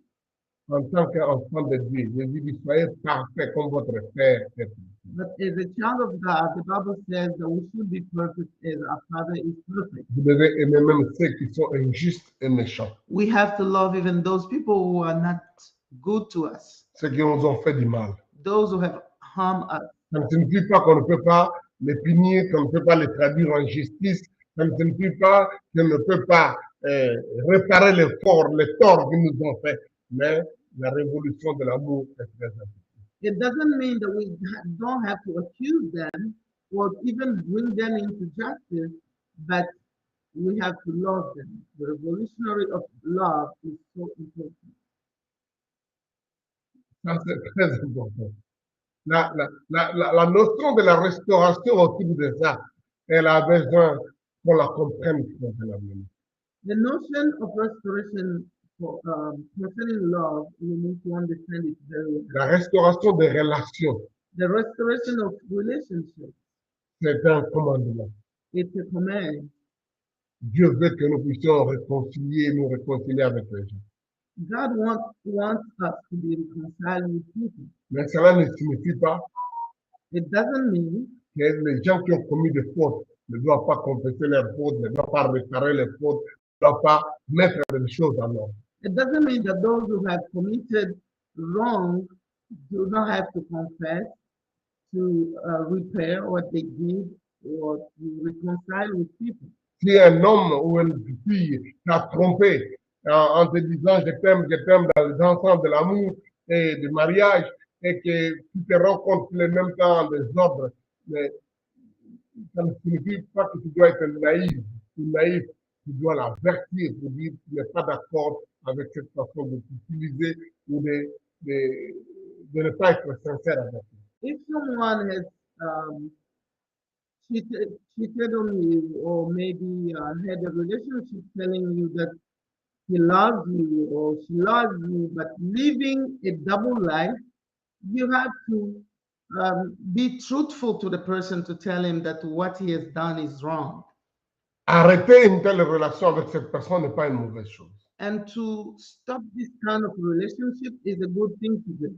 en tant qu'enfant de Dieu, Jésus dit, soyez parfait comme votre Père est. but as a child of God, the Bible says that we should be perfect as our Father is perfect. Vous devez aimer même ceux qui sont injustes et méchants, We have to love even those people who are not good to us, ceux qui nous ont fait du mal. those who have harmed us. Ça ne signifie pas qu'on ne peut pas les punir, qu'on ne peut pas les traduire en justice, ça ne signifie pas qu'on ne peut pas réparer les torts qu'ils nous ont fait, mais la révolution de l'amour est très importante. It doesn't mean that we don't have to accuse them or even bring them into justice, but we have to love them. The revolutionary of love is so important. Ça, c'est très important. La notion de la restauration autour de ça, elle a besoin qu'on la comprenne convenablement. The notion of restoration for concerning love, we need to understand it very well. La restauration des relations, The restoration of relationships, c'est un commandement. it's a command. Dieu veut que nous puissions nous réconcilier avec les gens. God wants us to be reconciled with people. Mais cela ne signifie pas It doesn't mean que les gens qui ont commis des fautes ne doivent pas confesser leurs fautes, ne doivent pas réparer les fautes, ne doivent pas mettre les choses en ordre. it doesn't mean that those who have committed wrong do not have to confess, to repair what they did, or to reconcile with people. Si un homme ou une fille t'a trompé en te disant je t'aime dans les ensembles de l'amour et du mariage et que tu te rends compte qu'il est même temps des ordres, mais ça ne signifie pas que tu dois être naïf ou naïf. Tu dois l'avertir pour dire que tu n'es pas d'accord avec cette façon de t'utiliser ou de ne pas être sincère avec lui. If someone has cheated on you, or maybe had a relationship telling you that he loves you or she loves you, but living a double life, you have to be truthful to the person to tell him that what he has done is wrong. Arrêter une telle relation avec cette personne n'est pas une mauvaise chose. And to stop this kind of relationship is a good thing to do.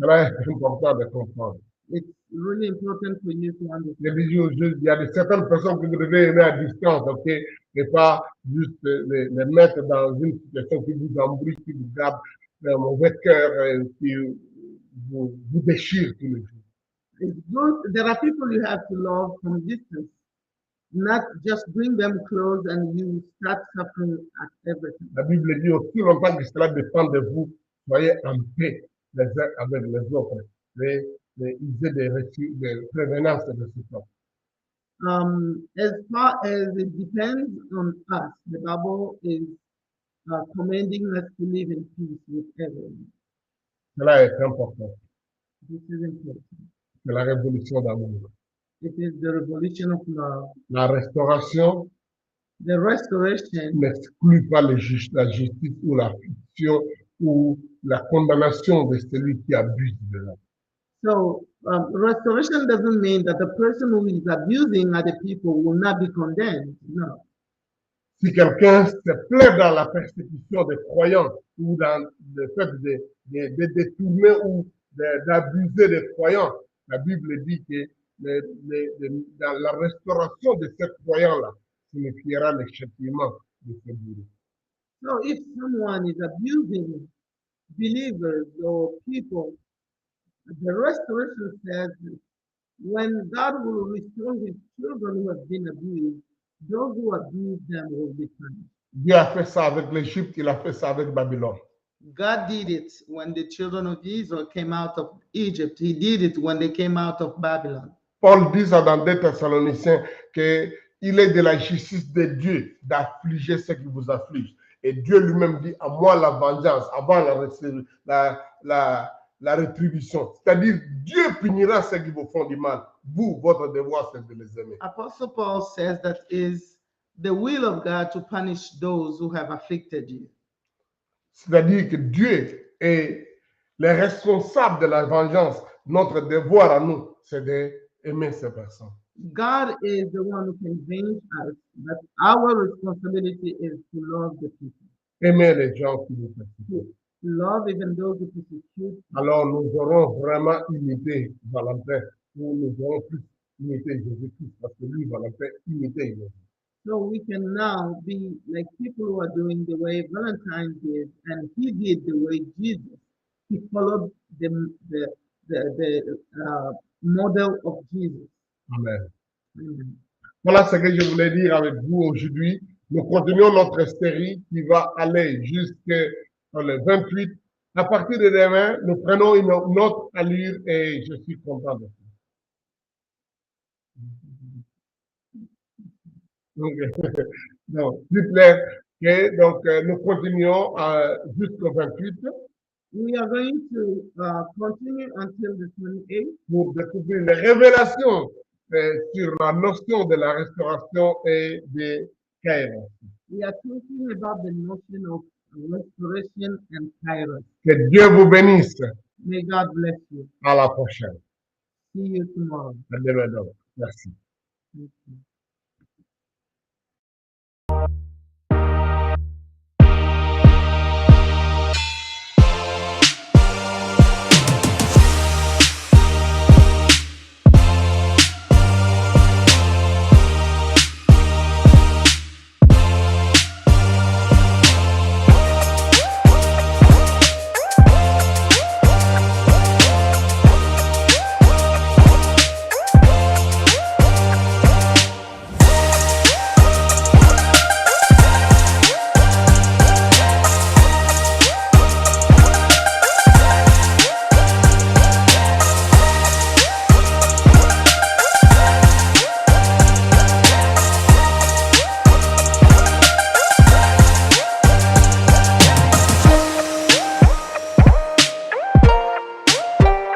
Cela est important de comprendre. It's really important for you to understand. Il y a certaines personnes que vous devez aimer à distance, ok, et pas juste les mettre dans une situation qui vous embrouille, qui vous garde un mauvais cœur, qui vous déchire tous les jours. It's good. There are people you have to love from distance, not just bring them close and you start suffering at everything. La Bible dit aussi longtemps que cela dépend de vous, soyez en paix les uns avec les autres. Ils aient des prévenances de ce temps. As far as it depends on us, the Bible is commanding us to live in peace with everyone. Cela est important. This is important. C'est la révolution d'amour. It is the revolution of love. La restauration The restoration n'exclut pas la justice ou la fiction ou la condamnation de celui qui abuse de l'homme. So restoration doesn't mean that the person who is abusing other people will not be condemned. No. Si quelqu'un se plaît dans la persécution des croyants ou dans le fait de détourner ou d'abuser des croyants, la Bible dit que dans la restauration de ces croyants-là signifiera le châtiment de ce bourreau. So if someone is abusing believers or people, the restoration says when God will restore his children who have been abused, those who abuse them will be punished. Dieu a fait ça avec l'Égypte, il a fait ça avec Babylone. God did it when the children of Israel came out of Egypt. He did it when they came out of Babylon. Paul dit ça dans 2 Thessaloniciens qu'il est de la justice de Dieu d'affliger ceux qui vous affligent. Et Dieu lui-même dit à moi la vengeance avant la rétribution. C'est-à-dire Dieu punira ceux qui vous font du mal. Vous, votre devoir, c'est de les aimer. Apostle Paul says that is the will of God to punish those who have afflicted you. C'est-à-dire que Dieu est le responsable de la vengeance. Notre devoir à nous, c'est d'aimer ces personnes. God is the one who can avenge us, but our responsibility is to love the people. Aimer les gens qui nous persécutent. Love even those who persecute. Alors nous aurons vraiment imité Valentin, ou nous aurons plus imité Jésus-Christ, parce que lui, Valentin, imitait Jésus. So we can now be like people who are doing the way Valentine did, and he did the way Jesus. He followed the model of Jesus. Amen. Amen. Voilà ce que je voulais dire avec vous aujourd'hui. Nous continuons notre série qui va aller jusqu'au le 28 À partir de demain, nous prenons une autre allure et je suis content de ça. Donc, donc, s'il vous plaît, que, donc, nous continuons jusqu'au 28 We are going to continue until the 28th pour découvrir les révélations sur la notion de la restauration et des Kairos. We are talking about the notion of restoration and kairos. Que Dieu vous bénisse. May God bless you. À la prochaine. See you tomorrow. À demain donc. Merci. Thank you.